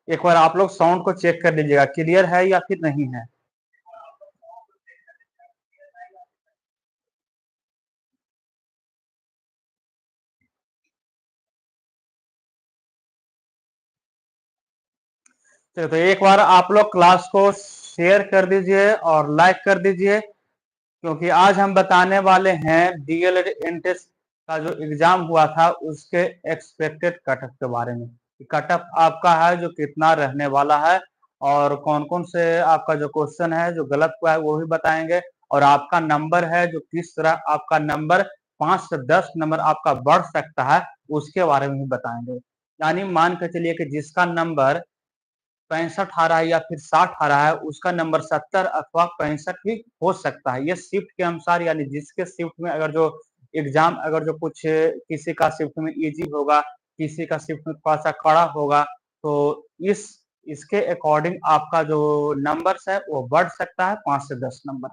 एक बार आप लोग साउंड को चेक कर लीजिएगा, क्लियर है या फिर नहीं है। चलो तो एक बार आप लोग क्लास को शेयर कर दीजिए और लाइक कर दीजिए, क्योंकि आज हम बताने वाले हैं डीएलएड एंट्रेंस का जो एग्जाम हुआ था उसके एक्सपेक्टेड कट ऑफ के बारे में। कट ऑफ आपका है जो कितना रहने वाला है, और कौन कौन से आपका जो क्वेश्चन है जो गलत हुआ है वो भी बताएंगे, और आपका नंबर है जो किस तरह आपका नंबर 5 से 10 नंबर आपका बढ़ सकता है उसके बारे में भी बताएंगे। यानी मान के चलिए कि जिसका नंबर 65 आ रहा है या फिर 60 आ रहा है, उसका नंबर 70 अथवा 65 भी हो सकता है। ये शिफ्ट के अनुसार, यानी जिसके शिफ्ट में अगर जो एग्जाम अगर जो कुछ किसी का शिफ्ट में इजी होगा, किसी का शिफ्ट में थोड़ा सा कड़ा होगा, तो इस इसके अकॉर्डिंग आपका जो नंबर्स है वो बढ़ सकता है 5 से 10 नंबर।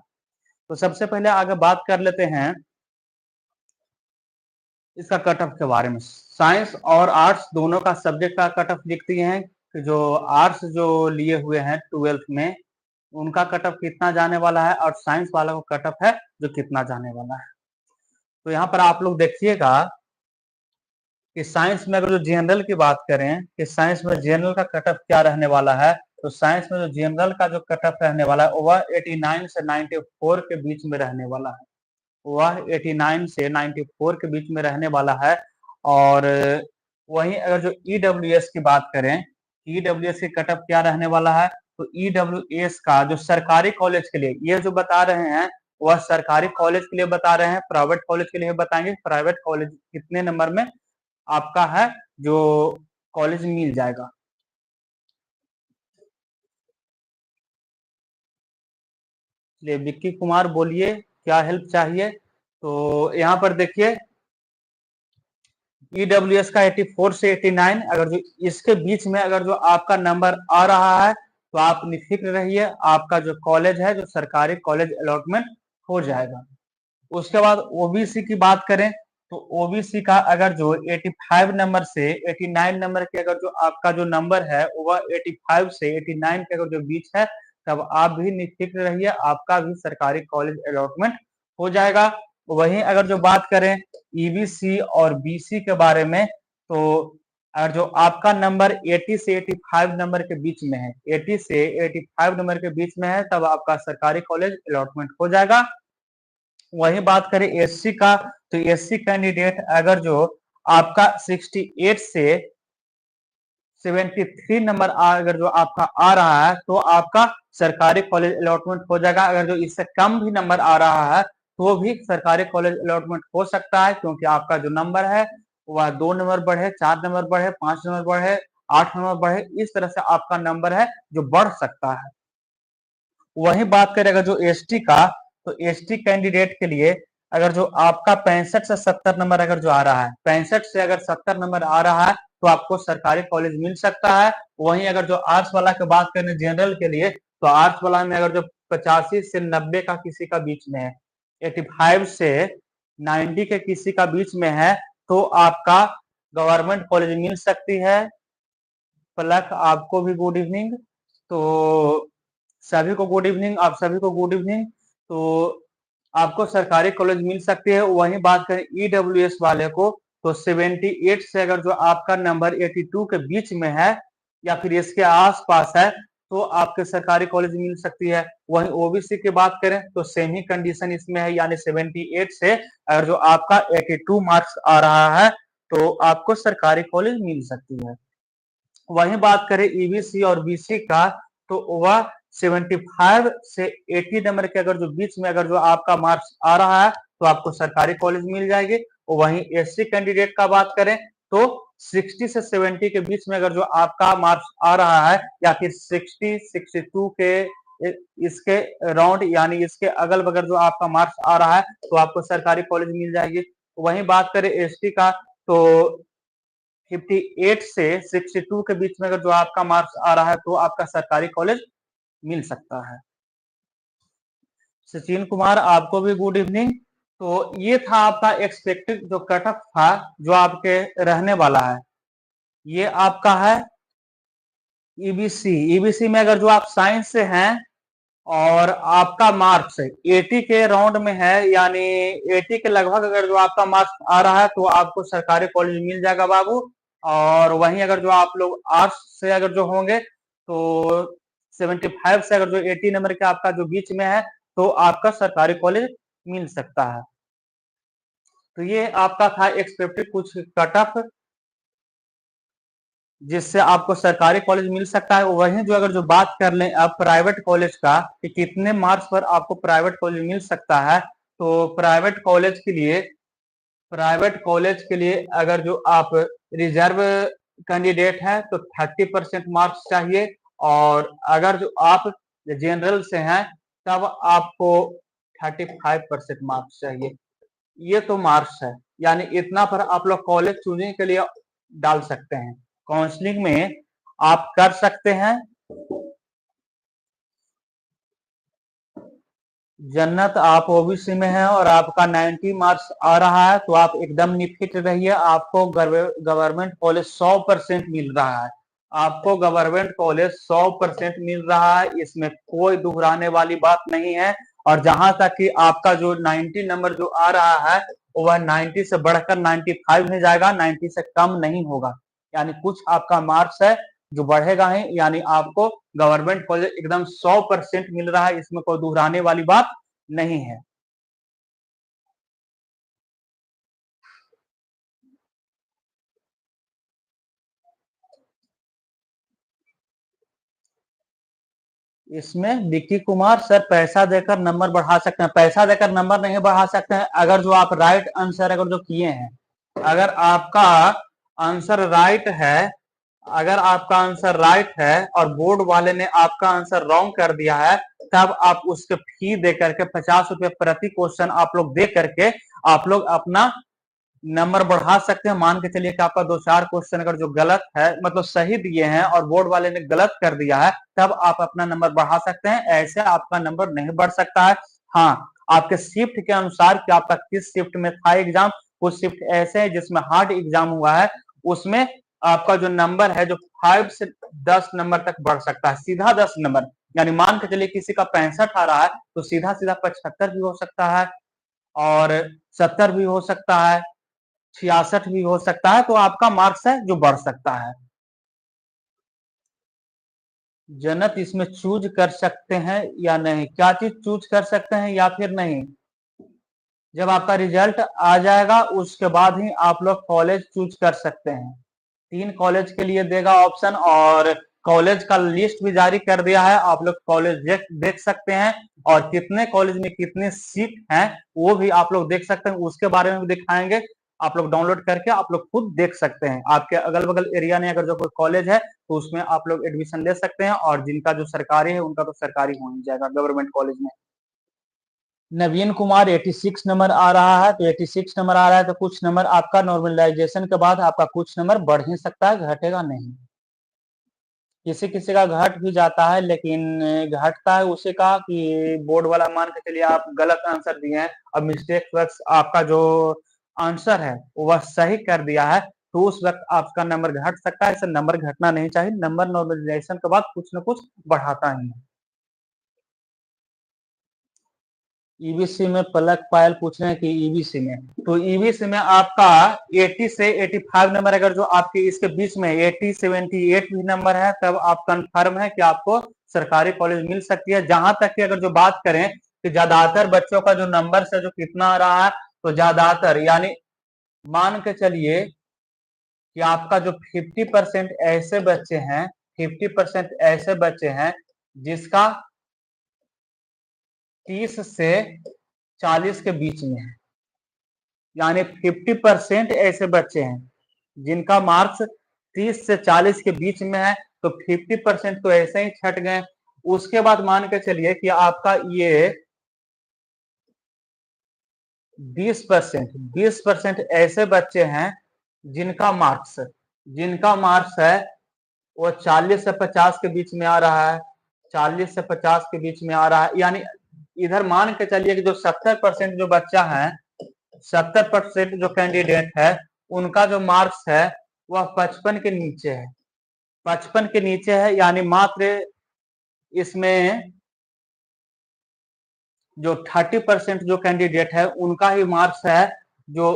तो सबसे पहले आगे बात कर लेते हैं इसका कट ऑफ के बारे में। साइंस और आर्ट्स दोनों का सब्जेक्ट का कट ऑफ लिखती हैं कि जो आर्ट्स जो लिए हुए हैं 12th में उनका कट ऑफ कितना जाने वाला है, और साइंस वाला को कट ऑफ है जो कितना जाने वाला है। तो यहाँ पर आप लोग देखिएगा कि साइंस में अगर जो जनरल की बात करें कि साइंस में जनरल का कट ऑफ क्या रहने वाला है, तो साइंस में जो जनरल का जो कट ऑफ रहने वाला है वह 89 से 94 के बीच में रहने वाला है। वह 89 से 94 के बीच में रहने वाला है। और वहीं अगर जो ईडब्ल्यूएस की बात करें, ईडब्ल्यूएस की कट ऑफ क्या रहने वाला है, तो ईडब्ल्यूएस का जो सरकारी कॉलेज के लिए ये जो बता रहे हैं वह सरकारी कॉलेज के लिए बता रहे हैं, प्राइवेट कॉलेज के लिए बताएंगे प्राइवेट कॉलेज कितने नंबर में आपका है जो कॉलेज मिल जाएगा। चलिए विक्की कुमार बोलिए क्या हेल्प चाहिए। तो यहाँ पर देखिए ईडब्ल्यूएस का 84 से 89, अगर जो इसके बीच में अगर जो आपका नंबर आ रहा है तो आप निफिक्र रहिए, आपका जो कॉलेज है जो सरकारी कॉलेज अलॉटमेंट हो जाएगा। उसके बाद ओबीसी की बात करें तो ओबीसी का अगर जो 85 नंबर से 89 नंबर के अगर जो आपका जो नंबर है वह 85 से 89 के अगर जो बीच है, तब आप भी निश्चित रहिए, आपका भी सरकारी कॉलेज अलॉटमेंट हो जाएगा। वहीं अगर जो बात करें ईबीसी और बीसी के बारे में, तो अगर जो आपका नंबर 80 से 85 नंबर के बीच में है, 80 से 85 नंबर के बीच में है, तब आपका सरकारी कॉलेज अलॉटमेंट हो जाएगा। वहीं बात करें एससी का, तो एससी कैंडिडेट अगर जो आपका 68 से 73 नंबर अगर जो आपका आ रहा है तो आपका सरकारी कॉलेज अलॉटमेंट हो जाएगा। अगर जो इससे कम भी नंबर आ रहा है तो भी सरकारी कॉलेज अलॉटमेंट हो सकता है, क्योंकि आपका जो नंबर है वह 2 नंबर बढ़े, 4 नंबर बढ़े, 5 नंबर बढ़े, 8 नंबर बढ़े, इस तरह से आपका नंबर है जो बढ़ सकता है। वहीं बात करें अगर जो एसटी का, तो एसटी कैंडिडेट के लिए अगर जो आपका 65 से 70 नंबर अगर जो आ रहा है, 65 से अगर 70 नंबर आ रहा है तो आपको सरकारी कॉलेज मिल सकता है। वहीं अगर जो आर्ट्स वाला की बात करें जनरल के लिए, तो आर्ट्स वाला में अगर जो 85 से 90 का किसी का बीच में है, 85 से 90 के किसी का बीच में है, तो आपका गवर्नमेंट कॉलेज मिल सकती है। पलक आपको भी गुड इवनिंग। तो सभी को गुड इवनिंग, आप सभी को गुड इवनिंग। तो आपको सरकारी कॉलेज मिल सकती है। वहीं बात करें ईडब्ल्यूएस वाले को, तो 78 से अगर जो आपका नंबर 82 के बीच में है या फिर इसके आसपास है तो आपके सरकारी कॉलेज मिल सकती है। वहीं ओबीसी की बात करें तो सेम ही कंडीशन इसमें है, यानी 78 से अगर जो आपका 82 मार्क्स आ रहा है तो आपको सरकारी कॉलेज मिल सकती है। वहीं बात करें ईबीसी और बीसी का, तो वह 75 से 80 नंबर के अगर जो बीच में अगर जो आपका मार्क्स आ रहा है तो आपको सरकारी कॉलेज मिल जाएगी। वहीं एससी कैंडिडेट का बात करें तो 60 से 70 के बीच में अगर जो आपका मार्क्स आ रहा है या फिर 60 62 के इसके राउंड यानी इसके अगल बगल जो आपका मार्क्स आ रहा है तो आपको सरकारी कॉलेज मिल जाएगी। वहीं बात करें एसटी का, तो 58 से 62 के बीच में अगर जो आपका मार्क्स आ रहा है तो आपका सरकारी कॉलेज मिल सकता है। सचिन कुमार आपको भी गुड इवनिंग। तो ये था आपका एक्सपेक्टेड जो कट ऑफ था जो आपके रहने वाला है, ये आपका है ईबीसी, ईबीसी में अगर जो आप साइंस से हैं और आपका मार्क्स 80 के राउंड में है, यानी 80 के लगभग अगर जो आपका मार्क्स आ रहा है तो आपको सरकारी कॉलेज मिल जाएगा बाबू। और वहीं अगर जो आप लोग आर्ट्स से अगर जो होंगे तो 75 से अगर जो 80 नंबर के आपका जो बीच में है तो आपका सरकारी कॉलेज मिल सकता है। तो ये आपका था एक्सपेक्टेड कुछ कट ऑफ जिससे आपको सरकारी कॉलेज मिल सकता है। वहीं जो अगर जो बात कर लें अब प्राइवेट कॉलेज का कि कितने मार्क्स पर आपको प्राइवेट कॉलेज मिल सकता है, तो प्राइवेट कॉलेज के लिए अगर जो आप रिजर्व कैंडिडेट है तो 30% मार्क्स चाहिए, और अगर जो आप जनरल से हैं तब आपको 35% मार्क्स चाहिए। ये तो मार्क्स है, यानी इतना पर आप लोग कॉलेज चुनने के लिए डाल सकते हैं। काउंसलिंग में आप कर सकते हैं। जन्नत आप ओबीसी में हैं और आपका 90 मार्क्स आ रहा है तो आप एकदम निफिट रहिए, आपको गवर्नमेंट कॉलेज 100% मिल रहा है। आपको गवर्नमेंट कॉलेज 100% मिल रहा है, इसमें कोई दोहराने वाली बात नहीं है। और जहां तक कि आपका जो 90 नंबर जो आ रहा है वह 90 से बढ़कर 95 में जाएगा, 90 से कम नहीं होगा। यानी कुछ आपका मार्क्स है जो बढ़ेगा ही, यानी आपको गवर्नमेंट कॉलेज एकदम 100% मिल रहा है, इसमें कोई दोहराने वाली बात नहीं है। इसमें विक्की कुमार सर पैसा देकर नंबर बढ़ा सकते हैं, पैसा देकर नंबर नहीं बढ़ा सकते हैं। अगर जो आप राइट आंसर अगर जो किए हैं, अगर आपका आंसर राइट है, अगर आपका आंसर राइट है और बोर्ड वाले ने आपका आंसर रॉन्ग कर दिया है, तब आप उसके फी दे करके 50 रुपए प्रति क्वेश्चन आप लोग दे करके आप लोग अपना नंबर बढ़ा सकते हैं। मान के चलिए कि आपका 2-4 क्वेश्चन अगर जो गलत है, मतलब सही दिए हैं और बोर्ड वाले ने गलत कर दिया है, तब आप अपना नंबर बढ़ा सकते हैं। ऐसे आपका नंबर नहीं बढ़ सकता है। हाँ, आपके शिफ्ट के अनुसार कि आपका किस शिफ्ट में था एग्जाम, कुछ शिफ्ट ऐसे है जिसमें हार्ड एग्जाम हुआ है, उसमें आपका जो नंबर है जो 5 से 10 नंबर तक बढ़ सकता है, सीधा 10 नंबर। यानी मान के चलिए किसी का 65 आ रहा है तो सीधा सीधा 75 भी हो सकता है और 70 भी हो सकता है, 66 भी हो सकता है, तो आपका मार्क्स है जो बढ़ सकता है। जन्नत इसमें चूज कर सकते हैं या नहीं, क्या चीज चूज कर सकते हैं या फिर नहीं? जब आपका रिजल्ट आ जाएगा उसके बाद ही आप लोग कॉलेज चूज कर सकते हैं। 3 कॉलेज के लिए देगा ऑप्शन और कॉलेज का लिस्ट भी जारी कर दिया है, आप लोग कॉलेज देख सकते हैं और कितने कॉलेज में कितने सीट हैं वो भी आप लोग देख सकते हैं, उसके बारे में भी दिखाएंगे। आप लोग डाउनलोड करके आप लोग खुद देख सकते हैं। आपके अगल बगल एरिया में अगर जो कोई कॉलेज है तो उसमें आप लोग एडमिशन ले सकते हैं, और जिनका जो सरकारी है उनका तो सरकारी हो ही जाएगा गवर्नमेंट कॉलेज में। नवीन कुमार 86 नंबर आ रहा है, तो 86 नंबर आ रहा है तो कुछ नंबर आपका नॉर्मलाइजेशन के बाद आपका कुछ नंबर बढ़ ही सकता है, घटेगा नहीं। किसी किसी का घट भी जाता है, लेकिन घटता है उसे का कि बोर्ड वाला मान के चलिए आप गलत आंसर दिए हैं, अब मिस्टेक वक्त आपका जो आंसर है वह सही कर दिया है तो उस वक्त आपका नंबर घट सकता है। ऐसे नंबर घटना नहीं चाहिए, नंबर नॉर्मलाइजेशन के बाद कुछ न कुछ बढ़ाता ही है। ईबीसी में पलक पायल पूछ रहे हैं कि ईबीसी में, तो ईबीसी में आपका 80 से 85 नंबर अगर जो आपके इसके बीच में 80 78 भी नंबर है तब आप कंफर्म है कि आपको सरकारी कॉलेज मिल सकती है। जहां तक कि अगर जो बात करें कि ज्यादातर बच्चों का जो नंबर से जो कितना आ रहा है, तो ज्यादातर यानी मान के चलिए कि आपका जो 50% ऐसे बच्चे हैं, 50% ऐसे बच्चे हैं जिसका 30 से 40 के बीच में है, यानी 50% ऐसे बच्चे हैं जिनका मार्क्स 30 से 40 के बीच में है, तो 50% तो ऐसे ही छट गए। उसके बाद मान के चलिए कि आपका ये 20% ऐसे बच्चे हैं जिनका मार्क्स है वो 40 से 50 के बीच में आ रहा है, 40 से 50 के बीच में आ रहा है। यानी इधर मान के चलिए कि जो 70% जो बच्चा है, 70% जो कैंडिडेट है उनका जो मार्क्स है वह 55 के नीचे है, 55 के नीचे है, यानी मात्र इसमें जो 30% जो कैंडिडेट है उनका ही मार्क्स है जो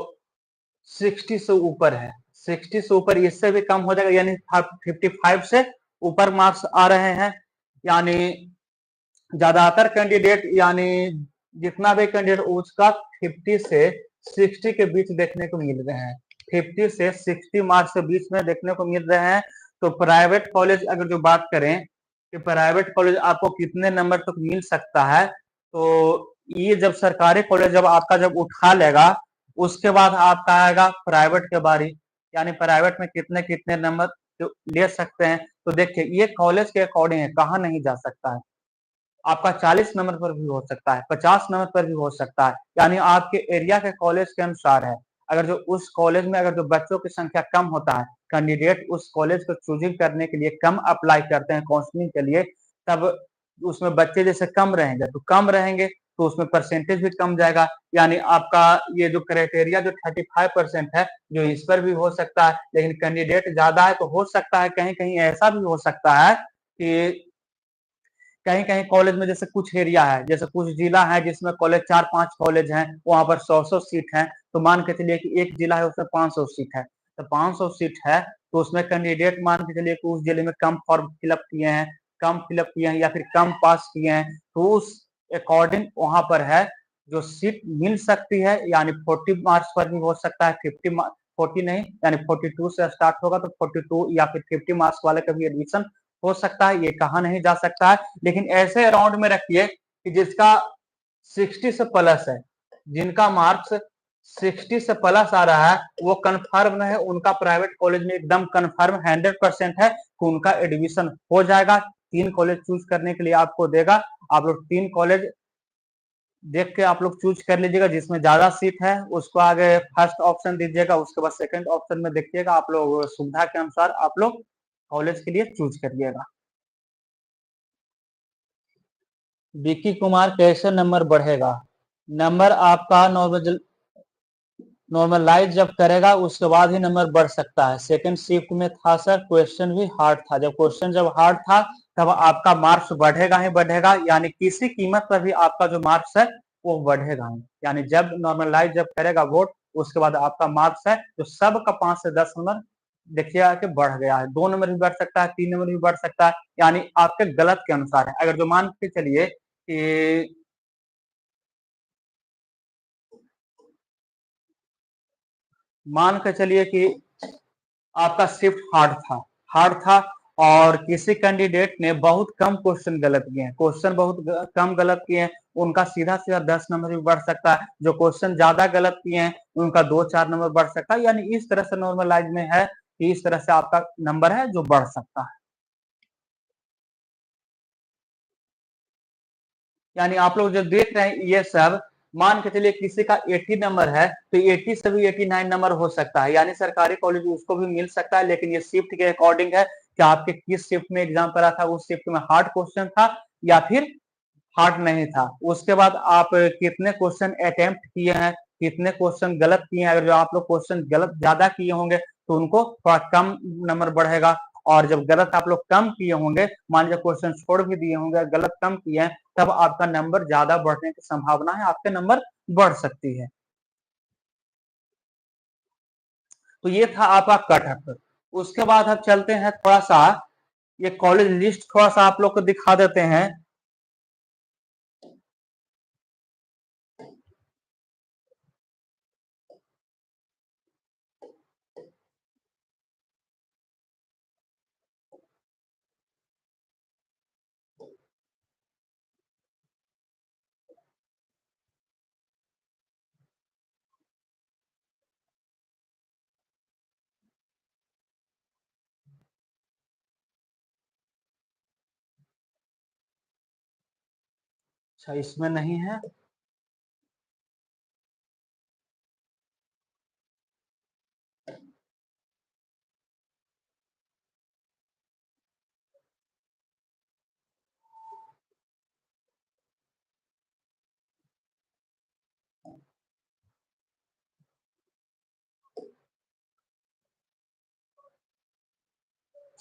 60 से ऊपर है। 60 से ऊपर, इससे भी कम हो जाएगा, यानी 55 से ऊपर मार्क्स आ रहे हैं। यानी ज्यादातर कैंडिडेट, यानी जितना भी कैंडिडेट उसका 50 से 60 के बीच देखने को मिल रहे हैं। 50 से 60 मार्क्स के बीच में देखने को मिल रहे हैं। तो प्राइवेट कॉलेज अगर जो बात करें कि प्राइवेट कॉलेज आपको कितने नंबर तक मिल सकता है, तो ये जब सरकारी कॉलेज जब आपका जब उठा लेगा, उसके बाद आपका आएगा प्राइवेट के बारी, यानी प्राइवेट में कितने कितने नंबर ले सकते हैं। तो देखिए, ये कॉलेज के अकॉर्डिंग है, कहाँ नहीं जा सकता है। आपका 40 नंबर पर भी हो सकता है, 50 नंबर पर भी हो सकता है, यानी आपके एरिया के कॉलेज के अनुसार है। अगर जो उस कॉलेज में अगर जो बच्चों की संख्या कम होता है, कैंडिडेट उस कॉलेज को चूजिंग करने के लिए कम अप्लाई करते हैं काउंसलिंग के लिए, तब उसमें बच्चे जैसे कम रहेंगे तो कम रहेंगे, तो उसमें परसेंटेज भी कम जाएगा। यानी आपका ये जो क्राइटेरिया जो 35% है, जो इस पर भी हो सकता है, लेकिन कैंडिडेट ज्यादा है तो हो सकता है कहीं कहीं ऐसा भी हो सकता है कि कहीं कहीं कॉलेज में जैसे कुछ एरिया है, जैसे कुछ जिला है जिसमें कॉलेज 4-5 कॉलेज हैं, वहां पर 100-100 सीट है, तो मान के चलिए कि एक जिला है उसमें 500 सीट है, तो 500 सीट है, तो उसमें कैंडिडेट मान के चलिए कि उस जिले में कम फॉर्म फिलअप किए हैं या फिर कम पास किए हैं, तो उस अकॉर्डिंग वहां पर है जो सीट मिल सकती है। यानी 40 मार्क्स पर भी हो सकता है, 40 नहीं, यानी 42 से स्टार्ट होगा तो 42 या फिर 50 मार्क्स वाले का भी एडमिशन हो सकता है। ये कहा नहीं जा सकता है, लेकिन ऐसे अराउंड में रखिए कि जिसका 60 से प्लस है, जिनका मार्क्स 60 से प्लस आ रहा है, वो कंफर्म है, उनका प्राइवेट कॉलेज में एकदम कंफर्म 100% है कि उनका एडमिशन हो जाएगा। 3 कॉलेज चूज करने के लिए आपको देगा, आप लोग 3 कॉलेज देख के आप लोग चूज कर लीजिएगा, जिसमें ज्यादा सीट है उसको आगे फर्स्ट ऑप्शन दीजिएगा, उसके बाद सेकंड ऑप्शन में देखिएगा, आप लोग सुविधा के अनुसार आप लोग कॉलेज के लिए चूज करिएगा। विक्की कुमार, कैसे नंबर बढ़ेगा? नंबर आपका नॉर्मलाइज जब करेगा उसके बाद ही नंबर बढ़ सकता है। सेकंड शिफ्ट में था सर, क्वेश्चन भी हार्ड था, जब क्वेश्चन जब हार्ड था तब आपका मार्क्स बढ़ेगा ही बढ़ेगा, यानी किसी कीमत पर भी आपका जो मार्क्स है वो बढ़ेगा ही। यानी जब नॉर्मलाइज जब करेगा बोर्ड, उसके बाद आपका मार्क्स है जो सबका 5 से 10 नंबर देखिएगा कि बढ़ गया है, 2 नंबर भी बढ़ सकता है, 3 नंबर भी बढ़ सकता है, यानी आपके गलत के अनुसार है। अगर जो मान के चलिए कि मान के चलिए कि आपका शिफ्ट हार्ड था और किसी कैंडिडेट ने बहुत कम क्वेश्चन गलत किए हैं, क्वेश्चन बहुत कम गलत किए हैं, उनका सीधा सीधा 10 नंबर भी बढ़ सकता है। जो क्वेश्चन ज्यादा गलत किए हैं उनका 2-4 नंबर बढ़ सकता है। यानी इस तरह से नॉर्मलाइज में है कि इस तरह से आपका नंबर है जो बढ़ सकता है। यानी आप लोग जो देख रहे हैं ये सब, मान के चलिए किसी का 80 नंबर है तो 80 से भी 89 नंबर हो सकता है, यानी सरकारी कॉलेज उसको भी मिल सकता है, लेकिन ये शिफ्ट के अकॉर्डिंग है कि आपके किस शिफ्ट में एग्जाम पड़ा था, उस शिफ्ट में हार्ड क्वेश्चन था या फिर हार्ड नहीं था। उसके बाद आप कितने क्वेश्चन अटेम्प्ट किए हैं, कितने क्वेश्चन गलत किए हैं, अगर जो आप लोग क्वेश्चन गलत ज्यादा किए होंगे तो उनको थोड़ा कम नंबर बढ़ेगा, और जब गलत आप लोग कम किए होंगे, मान लीजिए क्वेश्चन छोड़ भी दिए होंगे, गलत कम किए हैं, तब आपका नंबर ज्यादा बढ़ने की संभावना है, आपके नंबर बढ़ सकती है। तो ये था आपका कट ऑफ। उसके बाद हम चलते हैं थोड़ा सा, ये कॉलेज लिस्ट थोड़ा सा आप लोग को दिखा देते हैं। अच्छा, इसमें नहीं है।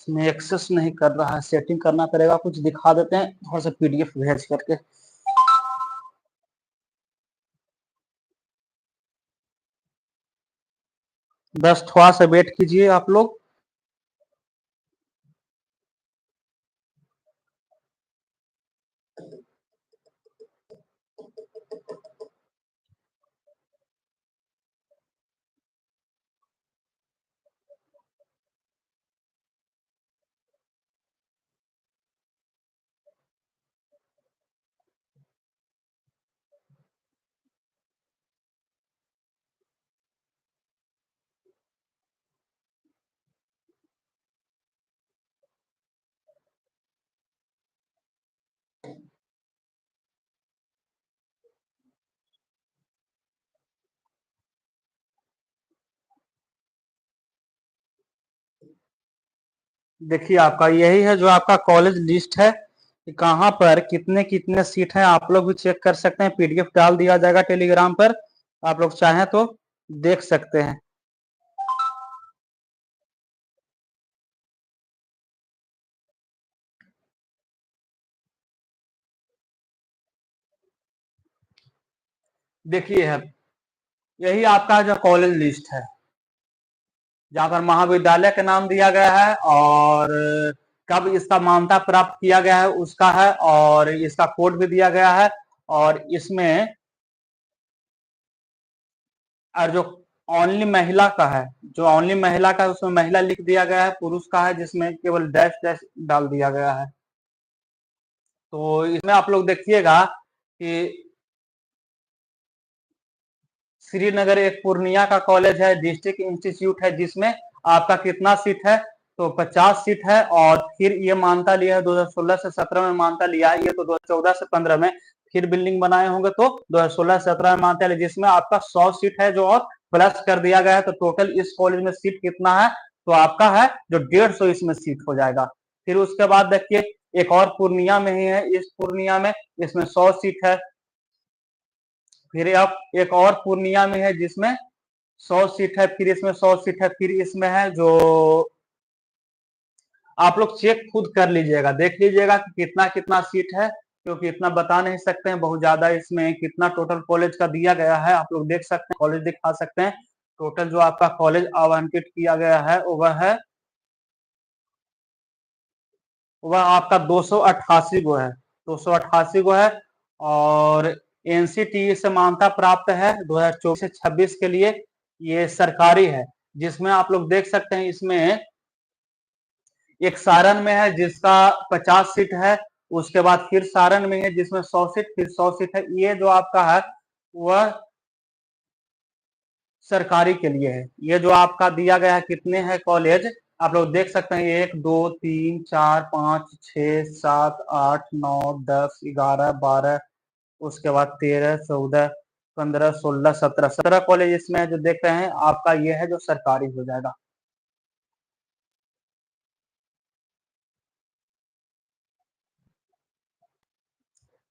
इसमें एक्सेस नहीं कर रहा है, सेटिंग करना पड़ेगा, कुछ दिखा देते हैं थोड़ा सा पीडीएफ भेज करके। बस थोड़ा सा वेट कीजिए आप लोग। देखिए आपका यही है जो आपका कॉलेज लिस्ट है कि कहाँ पर कितने कितने सीट हैं, आप लोग भी चेक कर सकते हैं। पीडीएफ डाल दिया जाएगा टेलीग्राम पर, आप लोग चाहें तो देख सकते हैं। देखिए यही आपका जो कॉलेज लिस्ट है, जहाँ पर महाविद्यालय का नाम दिया गया है और कब इसका मान्यता प्राप्त किया गया है उसका है, और इसका कोड भी दिया गया है। और इसमें और जो ओनली महिला का है, जो ओनली महिला का है उसमें महिला लिख दिया गया है, पुरुष का है जिसमें केवल डैश डैश डाल दिया गया है। तो इसमें आप लोग देखिएगा कि श्रीनगर एक पूर्णिया का कॉलेज है, डिस्ट्रिक्ट इंस्टीट्यूट है, जिसमें आपका कितना सीट है, तो 50 सीट है। और फिर ये मान्यता लिया है 2016 से 17 में मान्यता लिया है, ये तो 2014 से 15 में फिर बिल्डिंग बनाए होंगे तो 2016 से 17 में मान्यता लिया, जिसमें आपका 100 सीट है जो और प्लस कर दिया गया है। तो टोटल इस कॉलेज में सीट कितना है, तो आपका है जो 150 इसमें सीट हो जाएगा। फिर उसके बाद देखिए एक और पूर्णिया में ही है, इस पूर्णिया में इसमें 100 सीट है। फिर अब एक और पूर्णिया में है जिसमें 100 सीट है, फिर इसमें 100 सीट है, फिर इसमें है जो आप लोग चेक खुद कर लीजिएगा, देख लीजिएगा कि कितना कितना सीट है, क्योंकि इतना बता नहीं सकते हैं बहुत ज्यादा इसमें कितना टोटल कॉलेज का दिया गया है। आप लोग देख सकते हैं, कॉलेज दिखा सकते हैं। टोटल जो आपका कॉलेज आवंटित किया गया है वह आपका 288 गो है, 288 गो है। और एनसीटी से मान्यता प्राप्त है 2024 से 26 के लिए, ये सरकारी है। जिसमें आप लोग देख सकते हैं इसमें एक सारण में है जिसका 50 सीट है, उसके बाद फिर सारण में है जिसमें 100 सीट, फिर 100 सीट है। ये जो आपका है वह सरकारी के लिए है। ये जो आपका दिया गया है कितने हैं कॉलेज, आप लोग देख सकते हैं 1 2 3 4 5 6 7 8 9 10 11 12, उसके बाद 13 14 15 16 17 कॉलेज इसमें जो देख रहे हैं आपका ये है जो सरकारी हो जाएगा।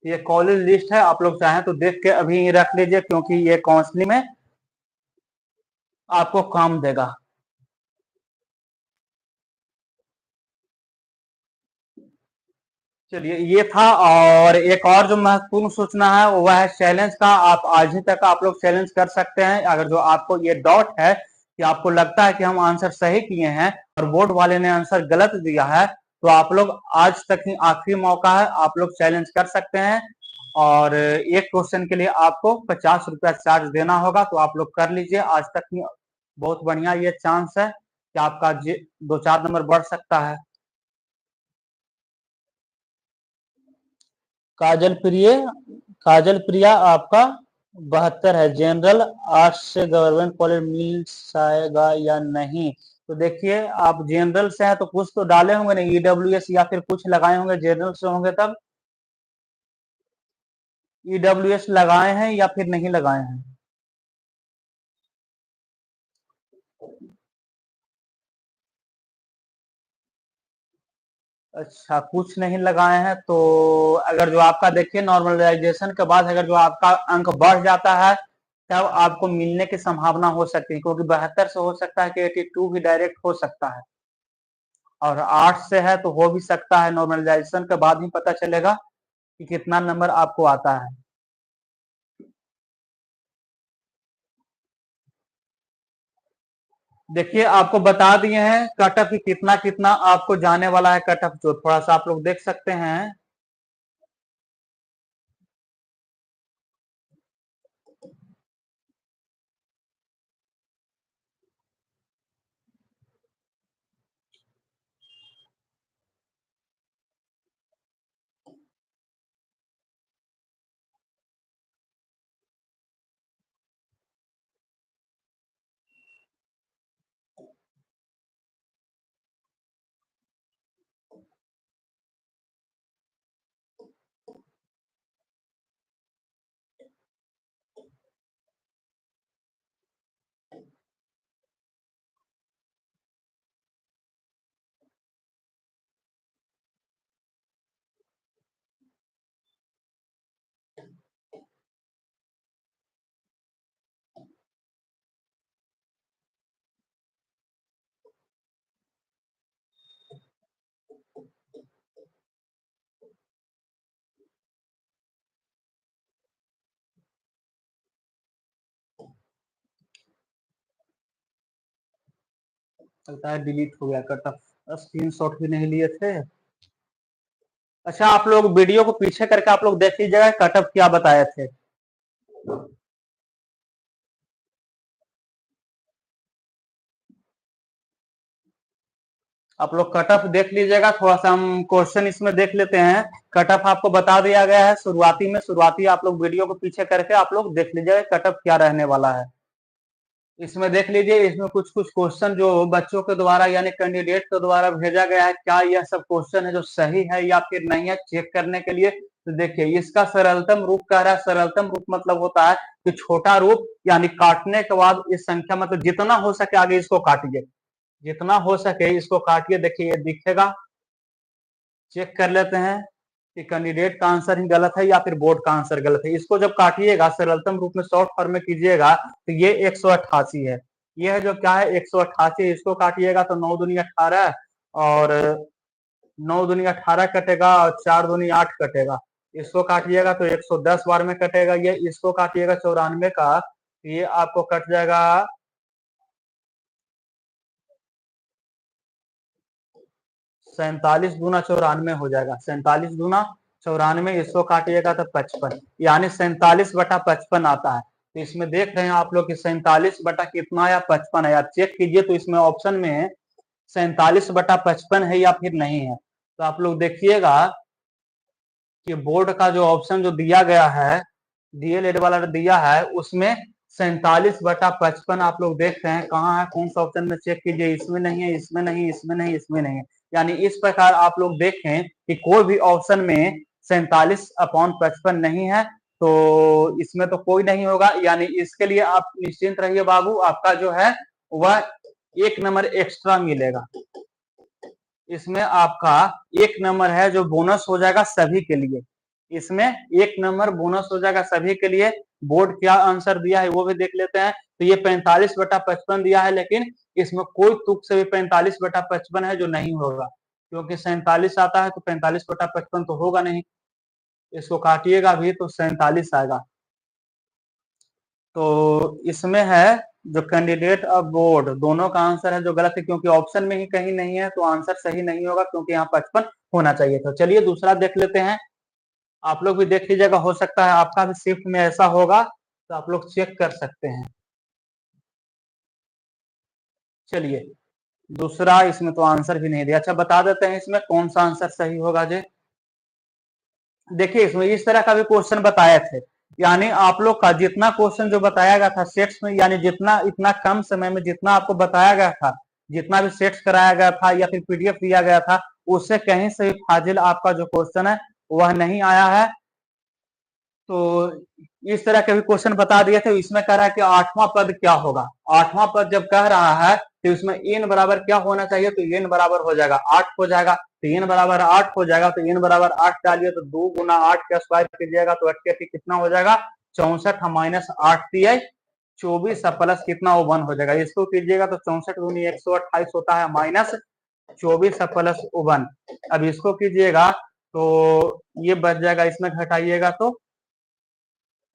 ये कॉलेज लिस्ट है, आप लोग चाहें तो देख के अभी रख लीजिए, क्योंकि ये काउंसलिंग में आपको काम देगा। चलिए ये था। और एक और जो महत्वपूर्ण सूचना है वह है चैलेंज का। आप आज ही तक आप लोग चैलेंज कर सकते हैं। अगर जो आपको ये डाउट है कि आपको लगता है कि हम आंसर सही किए हैं और बोर्ड वाले ने आंसर गलत दिया है, तो आप लोग आज तक ही आखिरी मौका है, आप लोग चैलेंज कर सकते हैं। और एक क्वेश्चन के लिए आपको 50 रुपया चार्ज देना होगा, तो आप लोग कर लीजिए आज तक ही। बहुत बढ़िया ये चांस है कि आपका 2-4 नंबर बढ़ सकता है। काजल प्रिय काजल प्रिया आपका 72 है। जनरल आर्ट्स से गवर्नमेंट कॉलेज मिल जाएगा या नहीं, तो देखिए आप जनरल से हैं तो कुछ तो डाले होंगे ना, ईडब्ल्यूएस या फिर कुछ लगाए होंगे, जनरल से होंगे तब। ईडब्ल्यूएस लगाए हैं या फिर नहीं लगाए हैं? अच्छा, कुछ नहीं लगाए हैं तो अगर जो आपका देखिए नॉर्मलाइजेशन के बाद अगर जो आपका अंक बढ़ जाता है तब आपको मिलने की संभावना हो सकती है, क्योंकि 72 से हो सकता है कि 82 भी डायरेक्ट हो सकता है। और 8 से है तो हो भी सकता है, नॉर्मलाइजेशन के बाद ही पता चलेगा कि कितना नंबर आपको आता है। देखिए आपको बता दिए हैं कट ऑफ की कितना कितना आपको जाने वाला है कट ऑफ, जो थोड़ा सा आप लोग देख सकते हैं। लगता है डिलीट हो गया कट ऑफ, स्क्रीनशॉट भी नहीं लिए थे। अच्छा आप लोग वीडियो को पीछे करके आप लोग देख लीजिएगा कट ऑफ क्या बताए थे। आप लोग कट ऑफ देख लीजिएगा, थोड़ा सा हम क्वेश्चन इसमें देख लेते हैं। कट ऑफ आपको बता दिया गया है शुरुआती में, शुरुआती आप लोग वीडियो को पीछे करके आप लोग देख लीजिएगा कट ऑफ क्या रहने वाला है। इसमें देख लीजिए, इसमें कुछ कुछ क्वेश्चन जो बच्चों के द्वारा यानी कैंडिडेट के द्वारा भेजा गया है, क्या यह सब क्वेश्चन है जो सही है या फिर नहीं है, चेक करने के लिए। तो देखिए इसका सरलतम रूप कह रहा है, सरलतम रूप मतलब होता है कि छोटा रूप, यानी काटने के बाद इस संख्या मतलब जितना हो सके आगे इसको काटिए, जितना हो सके इसको काटिए। देखिए ये दिखेगा, चेक कर लेते हैं कि कैंडिडेट का आंसर ही गलत है या फिर बोर्ड का आंसर गलत है। इसको जब काटिएगा सरलतम रूप में शॉर्ट फॉर्म में कीजिएगा तो ये 188 है। ये है जो क्या है 188, इसको काटिएगा तो 9 दूनी 18 और 9 दूनी 18 कटेगा और 4 दूनी 8 कटेगा। इसको काटिएगा तो 110 बार में कटेगा। ये इसको काटिएगा 94 का, ये आपको कट जाएगा 47 दूना 94 हो जाएगा। 47 दूना 94, इसको काटिएगा तो 55, यानी 47/55 आता है। तो इसमें देख रहे हैं आप लोग कि 47 बटा कितना या 55 है, आप चेक कीजिए तो इसमें ऑप्शन में 47/55 है या फिर नहीं है। तो आप लोग देखिएगा कि बोर्ड का जो ऑप्शन जो दिया गया है, डीएलएड वाला दिया है, उसमें 47/55 आप लोग देख रहे हैं कहाँ है, कौन सा ऑप्शन में चेक कीजिए। इसमें नहीं है, इसमें नहीं, इसमें नहीं, इसमें नहीं है। यानी इस प्रकार आप लोग देखें कि कोई भी ऑप्शन में 47/55 नहीं है, तो इसमें तो कोई नहीं होगा। यानी इसके लिए आप निश्चिंत रहिए बाबू, आपका जो है वह 1 नंबर एक्स्ट्रा मिलेगा। इसमें आपका 1 नंबर है जो बोनस हो जाएगा सभी के लिए। इसमें 1 नंबर बोनस हो जाएगा सभी के लिए। बोर्ड क्या आंसर दिया है वो भी देख लेते हैं। तो ये 45/55 दिया है, लेकिन इसमें कोई तुक से भी 45/55 है जो नहीं होगा, क्योंकि 47 आता है तो 45/55 तो होगा नहीं। इसको काटिएगा भी तो 47 आएगा। तो इसमें है जो कैंडिडेट और बोर्ड दोनों का आंसर है जो गलत है, क्योंकि ऑप्शन में ही कहीं नहीं है तो आंसर सही नहीं होगा, क्योंकि यहाँ 55 होना चाहिए था। चलिए दूसरा देख लेते हैं, आप लोग भी देख लीजिएगा, हो सकता है आपका भी शिफ्ट में ऐसा होगा तो आप लोग चेक कर सकते हैं। चलिए दूसरा, इसमें तो आंसर भी नहीं दिया। अच्छा बता देते हैं इसमें कौन सा आंसर सही होगा जी। देखिए इसमें इस तरह का भी क्वेश्चन बताए थे, यानी आप लोग का जितना क्वेश्चन जो बताया गया था सेट्स में, यानी जितना इतना कम समय में जितना आपको बताया गया था, जितना भी सेट्स कराया गया था या फिर पीडीएफ दिया गया था, उससे कहीं से भी फाजिल आपका जो क्वेश्चन है वह नहीं आया है। तो इस तरह के भी क्वेश्चन बता दिए थे। इसमें कह रहा है कि 8वां पद क्या होगा। 8वां पद जब कह रहा है तो इसमें n बराबर क्या होना चाहिए, तो n बराबर हो जाएगा 8 हो जाएगा। तो n बराबर 8 हो जाएगा, तो n बराबर 8 डालिए तो 2 गुना 8 का स्क्वायर कीजिएगा तो 8 कितना हो जाएगा 64 माइनस 8 दिए 24 प्लस कितना वो 1 हो जाएगा। इसको कीजिएगा तो 64 दूनी 128 होता है माइनस 24 प्लस 1, अब इसको कीजिएगा तो ये बच जाएगा, इसमें घटाइएगा तो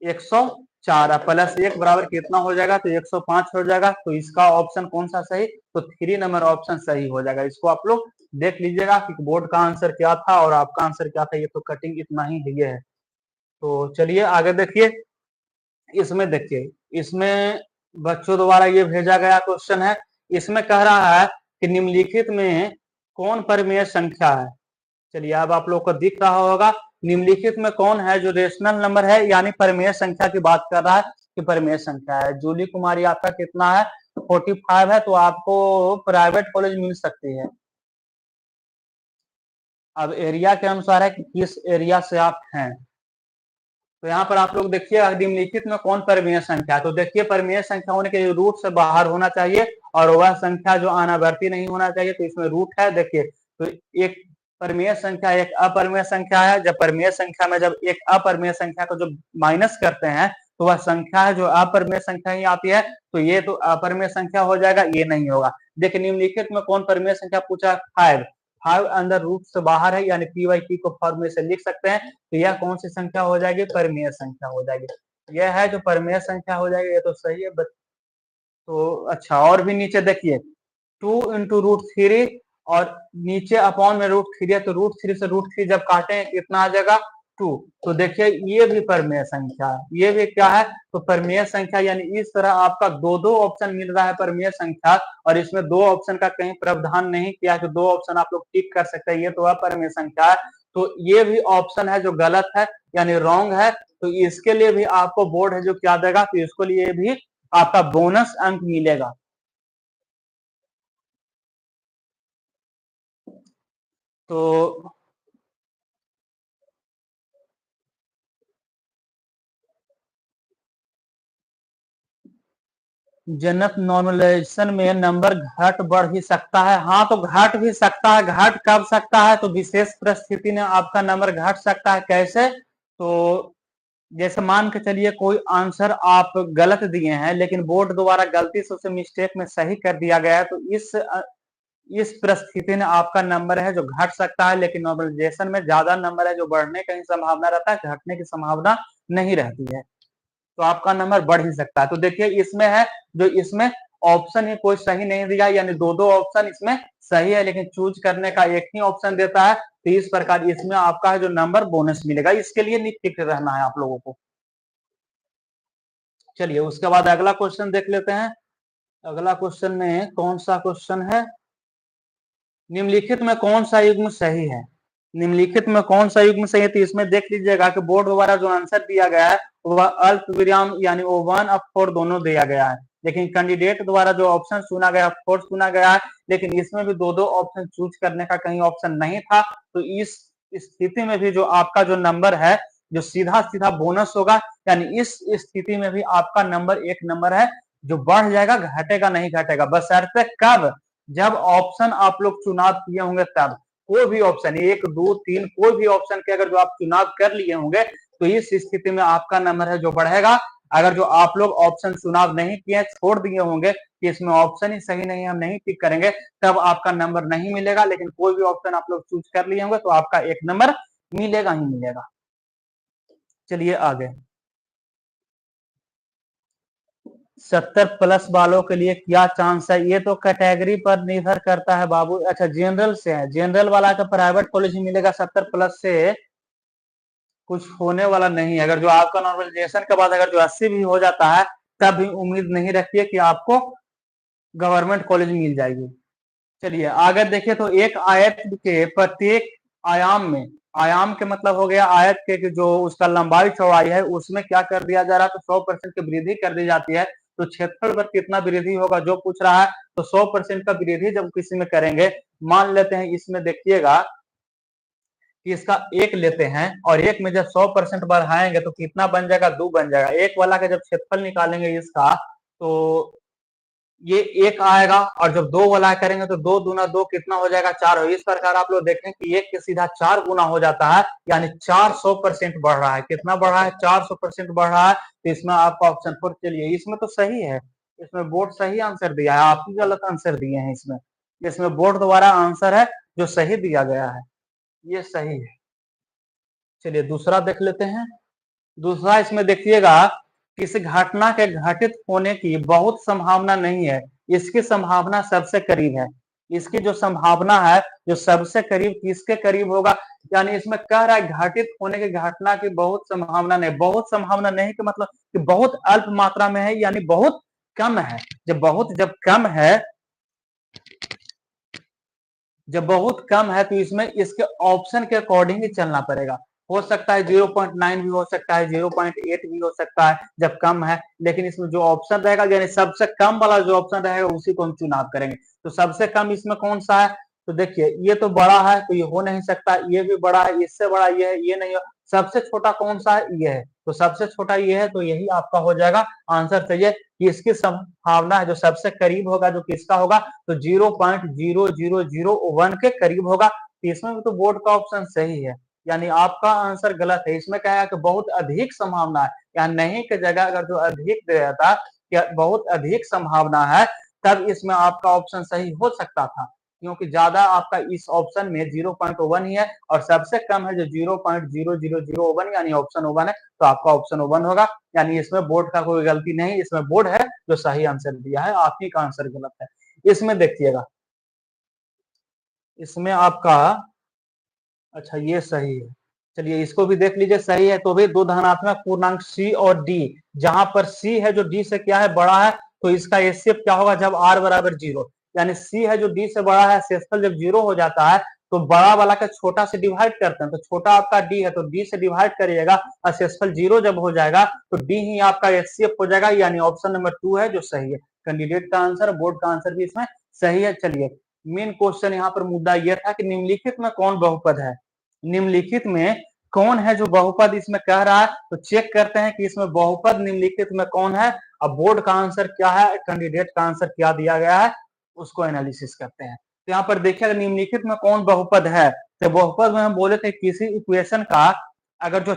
104 प्लस 1 बराबर कितना हो जाएगा, तो 105 हो जाएगा। तो इसका ऑप्शन कौन सा सही, तो 3 नंबर ऑप्शन सही हो जाएगा। इसको आप लोग देख लीजिएगा कि बोर्ड का आंसर क्या था और आपका आंसर क्या था। ये तो कटिंग इतना ही दिए है। तो चलिए आगे देखिए, इसमें देखिए, इसमें बच्चों द्वारा ये भेजा गया क्वेश्चन है। इसमें कह रहा है कि निम्नलिखित में कौन परिमेय संख्या है। चलिए अब आप लोग को दिख रहा होगा निम्नलिखित में कौन है जो रेशनल नंबर है, यानी परिमेय संख्या की बात कर रहा है कि परिमेय संख्या है। जूली कुमारी आपका कितना है, 45 है, तो आपको प्राइवेट कॉलेज मिल सकती है। अब एरिया के अनुसार है कि किस एरिया से आप हैं। तो यहाँ पर आप लोग देखिए निम्नलिखित में कौन परिमेय संख्या है। तो देखिए परिमेय संख्या होने के लिए रूट से बाहर होना चाहिए और वह संख्या जो अनावर्ती नहीं होना चाहिए। तो इसमें रूट है, देखिए तो एक परिमेय संख्या एक अपरिमेय संख्या है। जब परिमेय संख्या में जब एक अपरिमेय संख्या को जब माइनस करते हैं तो वह संख्या है जो अपरिमेय संख्या ही आती है। तो ये तो अपरिमेय संख्या हो जाएगा, ये नहीं होगा। देखिए निम्नलिखित में कौन परिमेय संख्या पूछा, 5। 5 अंदर रूट से बाहर है, यानी पी वाई टी को फॉर्मूले से लिख सकते हैं। तो यह कौन सी संख्या हो जाएगी, परिमेय संख्या हो जाएगी। यह है जो परिमेय संख्या हो जाएगी, ये तो सही है। तो अच्छा, और भी नीचे देखिए 2 इंटू √3 और नीचे अपॉन में √3 है, तो √3 से √3 जब काटे कितना आ जाएगा, 2। तो देखिए ये भी परिमेय संख्या है, ये भी क्या है, तो परिमेय संख्या। यानी इस तरह आपका दो दो ऑप्शन मिल रहा है परिमेय संख्या, और इसमें दो ऑप्शन का कहीं प्रावधान नहीं किया तो दो ऑप्शन आप लोग टिक कर सकते हैं, ये तो अपरिमेय संख्या है। तो ये भी ऑप्शन है जो गलत है, यानी रॉन्ग है। तो इसके लिए भी आपको बोर्ड है जो क्या देगा, तो इसको लिए भी आपका बोनस अंक मिलेगा। तो जनक नॉर्मलाइजेशन में नंबर घट बढ़ ही सकता है। हाँ, तो घट भी सकता है। घट कब सकता है, तो विशेष परिस्थिति में आपका नंबर घट सकता है। कैसे, तो जैसे मान के चलिए कोई आंसर आप गलत दिए हैं लेकिन बोर्ड द्वारा गलती से उसे मिस्टेक में सही कर दिया गया है, तो इस परिस्थिति में आपका नंबर है जो घट सकता है। लेकिन नॉर्मलाइजेशन में ज्यादा नंबर है जो बढ़ने की संभावना रहता है, घटने की संभावना नहीं रहती है। तो आपका नंबर बढ़ ही सकता है। तो देखिए इसमें है जो इसमें ऑप्शन ही कोई सही नहीं दिया, यानी दो दो ऑप्शन इसमें सही है लेकिन चूज करने का एक ही ऑप्शन देता है। तो इस प्रकार इसमें आपका है जो नंबर बोनस मिलेगा, इसके लिए निश्चित रहना है आप लोगों को। चलिए उसके बाद अगला क्वेश्चन देख लेते हैं। अगला क्वेश्चन में कौन सा क्वेश्चन है, निम्नलिखित में कौन सा युग्म सही है। निम्नलिखित में कौन सा युग्म सही है, तो इसमें देख लीजिएगा कि बोर्ड द्वारा जो आंसर दिया गया है वह अल्प विराम यानी O1 और 4 दोनों दिया गया है। लेकिन कैंडिडेट द्वारा जो ऑप्शन चुना गया 4 चुना गया है, लेकिन इसमें भी दो दो ऑप्शन चूज करने का कहीं ऑप्शन नहीं था। तो इस स्थिति में भी जो आपका जो नंबर है जो सीधा सीधा बोनस होगा, यानी इस स्थिति में भी आपका नंबर एक नंबर है जो बढ़ जाएगा, घटेगा नहीं, घटेगा बशर्ते कब, जब ऑप्शन आप लोग चुनाव किए होंगे तब। कोई भी ऑप्शन 1 2 3 कोई भी ऑप्शन के अगर जो आप चुनाव कर लिए होंगे तो इस स्थिति में आपका नंबर है जो बढ़ेगा। अगर जो आप लोग ऑप्शन चुनाव नहीं किए छोड़ दिए होंगे कि इसमें ऑप्शन ही सही नहीं है, हम नहीं टिक करेंगे, तब आपका नंबर नहीं मिलेगा। लेकिन कोई भी ऑप्शन आप लोग चूज कर लिए होंगे तो आपका एक नंबर मिलेगा ही मिलेगा। चलिए आगे, 70 प्लस वालों के लिए क्या चांस है, ये तो कैटेगरी पर निर्भर करता है बाबू। अच्छा जनरल से है, जनरल वाला का प्राइवेट कॉलेज ही मिलेगा, 70 प्लस से कुछ होने वाला नहीं है। अगर जो आपका नॉर्मलाइजेशन के बाद अगर जो 80 भी हो जाता है तब भी उम्मीद नहीं रखिए कि आपको गवर्नमेंट कॉलेज मिल जाएगी। चलिए आगे देखिए, तो एक आयत के प्रत्येक आयाम में, आयाम के मतलब हो गया आयत के जो उसका लंबाई चौड़ाई है उसमें क्या कर दिया जा रहा है, तो 100% की वृद्धि कर दी जाती है। तो क्षेत्रफल पर कितना वृद्धि होगा जो पूछ रहा है, तो 100% का वृद्धि जब किसी में करेंगे, मान लेते हैं इसमें देखिएगा कि इसका एक लेते हैं और एक में जब 100% बढ़ाएंगे तो कितना बन जाएगा, 2 बन जाएगा। एक वाला का जब क्षेत्रफल निकालेंगे इसका, तो ये एक आएगा, और जब दो वाला करेंगे तो 2 दूना 2 कितना हो जाएगा, 4। इस प्रकार आप लोग देखें कि एक के सीधा 4 गुना हो जाता है, यानी 400% बढ़ रहा है। कितना बढ़ रहा है, 400% बढ़ रहा है। तो इसमें आपका ऑप्शन 4, चलिए इसमें तो सही है, इसमें बोर्ड सही आंसर दिया है, आप ही गलत आंसर दिए हैं इसमें। इसमें बोर्ड द्वारा आंसर है जो सही दिया गया है, ये सही है। चलिए दूसरा देख लेते हैं। दूसरा इसमें देखिएगा, किसी घटना के घटित होने की बहुत संभावना नहीं है, इसकी संभावना सबसे करीब है। इसकी जो संभावना है जो सबसे करीब किसके करीब होगा, यानी इसमें कह रहा है घटित होने की घटना की बहुत संभावना नहीं। बहुत संभावना नहीं कि मतलब कि बहुत अल्प मात्रा में है, यानी बहुत कम है। जब कम है, जब बहुत कम है तो इसमें इसके ऑप्शन के अकॉर्डिंग ही चलना पड़ेगा। हो सकता है 0.9 भी हो सकता है, 0.8 भी हो सकता है जब कम है, लेकिन इसमें जो ऑप्शन रहेगा यानी सबसे कम वाला जो ऑप्शन रहेगा उसी को हम चुनाव करेंगे। तो सबसे कम इसमें कौन सा है, तो देखिए ये तो बड़ा है तो ये हो नहीं सकता, ये भी बड़ा है, इससे बड़ा ये है, ये नहीं हो। सबसे छोटा कौन सा है, ये है, तो सबसे छोटा ये है, तो यही आपका हो जाएगा आंसर। चाहिए कि इसकी संभावना है जो सबसे करीब होगा जो किसका होगा, तो 0.0001 के करीब होगा। तो इसमें भी तो बोर्ड का ऑप्शन सही है, यानी आपका आंसर गलत है। इसमें क्या है कि बहुत अधिक संभावना है, या नहीं की जगह अगर जो अधिक दे देता कि बहुत अधिक संभावना है, तब इसमें आपका ऑप्शन सही हो सकता था, क्योंकि ज्यादा आपका इस ऑप्शन में 0.1 ही है और सबसे कम है जो 0.0001 यानी ऑप्शन 1 है, तो आपका ऑप्शन 1 होगा। यानी इसमें बोर्ड का कोई गलती नहीं, इसमें बोर्ड है जो सही आंसर दिया है, आप ही का आंसर गलत है। इसमें देखिएगा, इसमें आपका, अच्छा ये सही है, चलिए इसको भी देख लीजिए, सही है। तो भी दो धनात्मक पूर्णांक सी और डी, जहां पर सी है जो डी से क्या है, बड़ा है, तो इसका एचसीएफ क्या होगा जब आर बराबर 0, यानी सी है जो डी से बड़ा है, शेषफल जब 0 हो जाता है तो बड़ा वाला का छोटा से डिवाइड करते हैं, तो छोटा आपका डी है तो डी से डिवाइड करिएगा और शेषफल 0 जब हो जाएगा तो डी ही आपका एचसीएफ हो जाएगा, यानी ऑप्शन नंबर 2 है जो सही है। कैंडिडेट का आंसर, बोर्ड का आंसर भी इसमें सही है। चलिए मेन क्वेश्चन यहाँ पर मुद्दा यह था कि निम्नलिखित में कौन बहुपद है, निम्नलिखित में कौन है जो बहुपद इसमें कह रहा है, तो चेक करते हैं कि इसमें बहुपद निम्नलिखित में कौन है। अब बोर्ड का आंसर क्या है, कैंडिडेट का आंसर क्या दिया गया है, उसको एनालिसिस करते हैं। तो यहाँ पर देखिए निम्नलिखित में कौन बहुपद है, तो बहुपद में हम बोले थे किसी इक्वेशन का अगर जो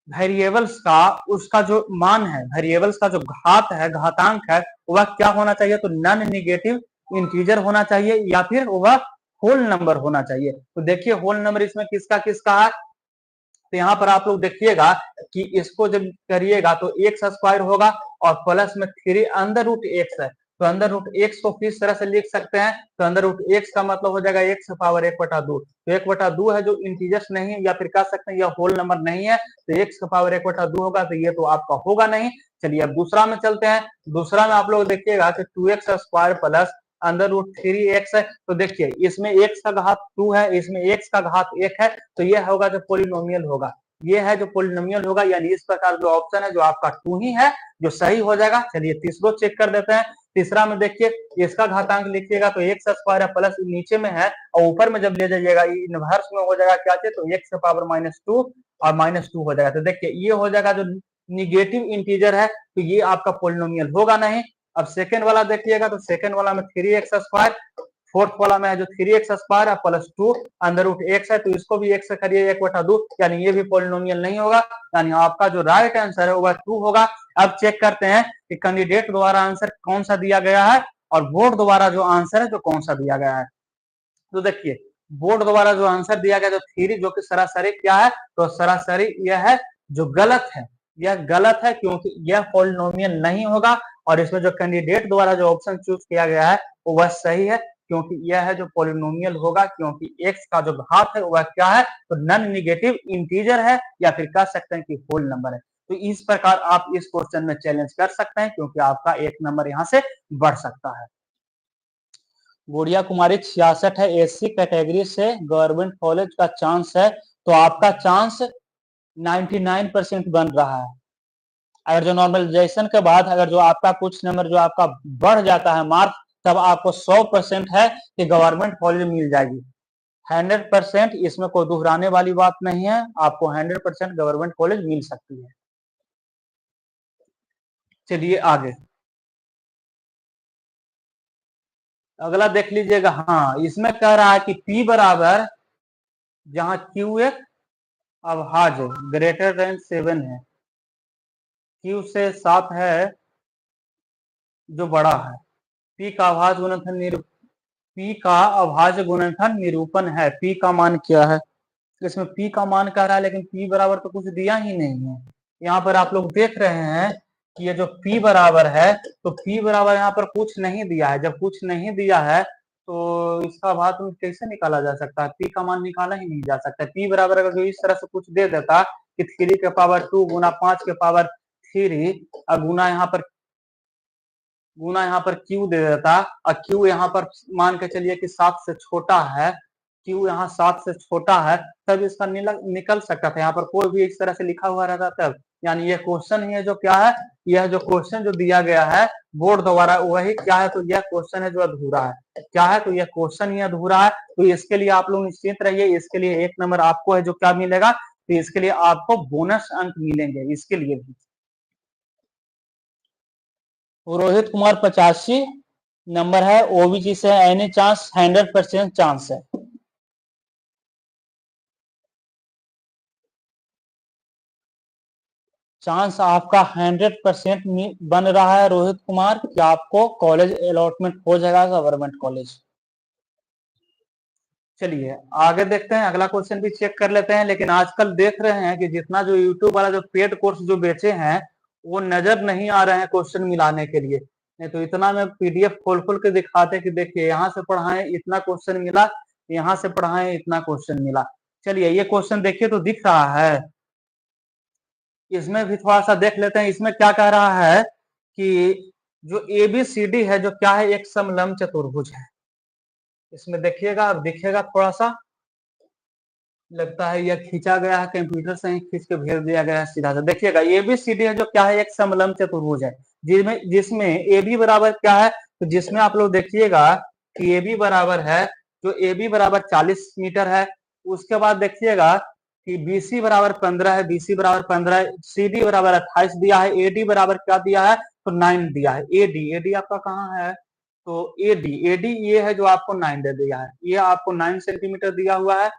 वेरिएबल्स का उसका जो मान है, वेरिएबल्स का जो घात है, घातांक है, वह क्या होना चाहिए, तो नॉन निगेटिव इंटीजर होना चाहिए या फिर वह होल नंबर होना चाहिए। तो देखिए होल नंबर इसमें किसका किसका है, तो यहाँ पर आप लोग देखिएगा कि इसको जब करिएगा तो एक्स स्क्वायर होगा और प्लस में 3 अंडर रूट एक्स है, तो अंडर रूट एक्स को किस तरह से लिख सकते हैं, तो अंडर रूट एक्स का मतलब हो जाएगा एक्स पावर 1/2, तो 1/2 है जो इंटीजर्स नहीं है, या फिर कह सकते हैं यह होल नंबर नहीं है, तो एक्स पावर 1/2 होगा, तो ये तो आपका होगा नहीं। चलिए अब दूसरा में चलते हैं। दूसरा में आप लोग देखिएगा कि 2x square plus under root 3x है, तो देखिए इसमें x का घात 2 है, इसमें x का घात 1 है, तो यह होगा जो पोलिनोमियल होगा, ये है जो पोलिनोमियल होगा, यानी इस प्रकार जो ऑप्शन है जो आपका 2 ही है जो सही हो जाएगा। चलिए तीसरा चेक कर देते हैं। तीसरा में देखिए इसका घातांक लिखिएगा तो एक्स स्क्वायर है प्लस नीचे में है और ऊपर में जब ले जाइएगा इनवर्स में हो जाएगा क्या चाहिए, तो एक्स पावर -2 और -2 हो जाएगा। तो देखिए ये हो जाएगा जो निगेटिव इंटीजर है, तो ये आपका पोलिनोमियल होगा नहीं। अब सेकंड वाला देखिएगा तो सेकंड वाला में 3x स्क्वायर, फोर्थ वाला में है जो 3x स्क्वायर है प्लस 2 अंडर रूट एक्स है, तो इसको भी x से करिए 1/2, यानी ये भी पोलिनोमियल नहीं होगा, यानी आपका जो राइट आंसर है वह 2 होगा। अब चेक करते हैं कि कैंडिडेट द्वारा आंसर कौन सा दिया गया है और बोर्ड द्वारा जो आंसर है जो कौन सा दिया गया है। तो देखिए बोर्ड द्वारा जो आंसर दिया गया जो थ्री जो कि सरासरी क्या है, तो सरासरी यह है जो गलत है, यह गलत है क्योंकि यह पॉलिनोमियल नहीं होगा। और इसमें जो कैंडिडेट द्वारा जो ऑप्शन चूज किया गया है वह सही है, क्योंकि यह है जो पॉलिनोमियल होगा, क्योंकि एक्स का जो घात है वह क्या है, तो नॉन निगेटिव इंटीजर है या फिर कह सकते हैं कि होल नंबर है। तो इस प्रकार आप इस क्वेश्चन में चैलेंज कर सकते हैं, क्योंकि आपका 1 नंबर यहाँ से बढ़ सकता है। गुड़िया कुमारी 66 है, एससी कैटेगरी से, गवर्नमेंट कॉलेज का चांस है, तो आपका चांस 99% बन रहा है। अगर जो नॉर्मलाइजेशन के बाद अगर जो आपका कुछ नंबर जो आपका बढ़ जाता है मार्क, तब आपको 100% है कि गवर्नमेंट कॉलेज मिल जाएगी। 100%, इसमें कोई दोहराने वाली बात नहीं है, आपको 100% गवर्नमेंट कॉलेज मिल सकती है। चलिए आगे अगला देख लीजिएगा। हाँ इसमें कह रहा है कि P बराबर जहां क्यू एक अभाज्य ग्रेटर देन 7 है, क्यू से 7 है जो बड़ा है, P का अभाज्य गुणनफल P का अभाज्य गुणनफल निरूपण है। P का मान क्या है? इसमें P का मान कह रहा है, लेकिन P बराबर तो कुछ दिया ही नहीं है। यहाँ पर आप लोग देख रहे हैं कि ये जो P बराबर है, तो P बराबर यहाँ पर कुछ नहीं दिया है। जब कुछ नहीं दिया है तो इसका भाग कैसे निकाला जा सकता है? P का मान निकाला ही नहीं जा सकता। P बराबर अगर जो इस तरह से कुछ दे देता कि 3 के पावर 2 गुना 5 के पावर 3 और गुना यहाँ पर Q दे देता, और Q यहाँ पर मान के चलिए कि 7 से छोटा है, Q यहाँ 7 से छोटा है, तब इसका निकल सकता था। यहाँ पर कोई भी इस तरह से लिखा हुआ रहता तब। यानी ये क्वेश्चन है जो क्या है, यह जो क्वेश्चन जो दिया गया है बोर्ड द्वारा वही क्या है, तो यह क्वेश्चन है जो अधूरा है। क्या है? तो यह क्वेश्चन ही अधूरा है। तो इसके लिए आप लोग निश्चिंत रहिए, इसके लिए 1 नंबर आपको है जो क्या मिलेगा, तो इसके लिए आपको बोनस अंक मिलेंगे इसके लिए भी। रोहित कुमार 85 नंबर है, ओबीसी से, एनी चांस 100% चांस है। चांस आपका 100% बन रहा है रोहित कुमार कि आपको कॉलेज अलॉटमेंट हो जाएगा, गवर्नमेंट कॉलेज। चलिए आगे देखते हैं, अगला क्वेश्चन भी चेक कर लेते हैं। लेकिन आजकल देख रहे हैं कि जितना जो यूट्यूब वाला जो पेड कोर्स जो बेचे हैं वो नजर नहीं आ रहे हैं क्वेश्चन मिलाने के लिए। नहीं तो इतना में पीडीएफ खोल खोल के दिखाते कि देखिए यहाँ से पढ़ाएं इतना क्वेश्चन मिला, यहाँ से पढ़ाएं इतना क्वेश्चन मिला। चलिए ये क्वेश्चन देखिए तो दिख रहा है, इसमें भी थोड़ा सा देख लेते हैं। इसमें क्या कह रहा है कि जो ABCD है जो क्या है, एक समलंब चतुर्भुज है। इसमें देखिएगा, अब दिखेगा थोड़ा सा, लगता है यह खींचा गया है, कंप्यूटर से ही खींच के भेज दिया गया है सीधा से। देखिएगा ABCD है जो क्या है, एक समलंब चतुर्भुज है, जिसमें AB बराबर क्या है, तो जिसमें आप लोग देखिएगा कि AB बराबर है, जो AB बराबर 40 मीटर है। उसके बाद देखिएगा कि BC बराबर 15 है, BC बराबर 15 है, CD बराबर 28 दिया है, AD बराबर क्या दिया है, तो 9 दिया है। AD आपका कहाँ है, तो AD ये है जो आपको 9 दे दिया है, ये आपको 9 सेंटीमीटर दिया हुआ है।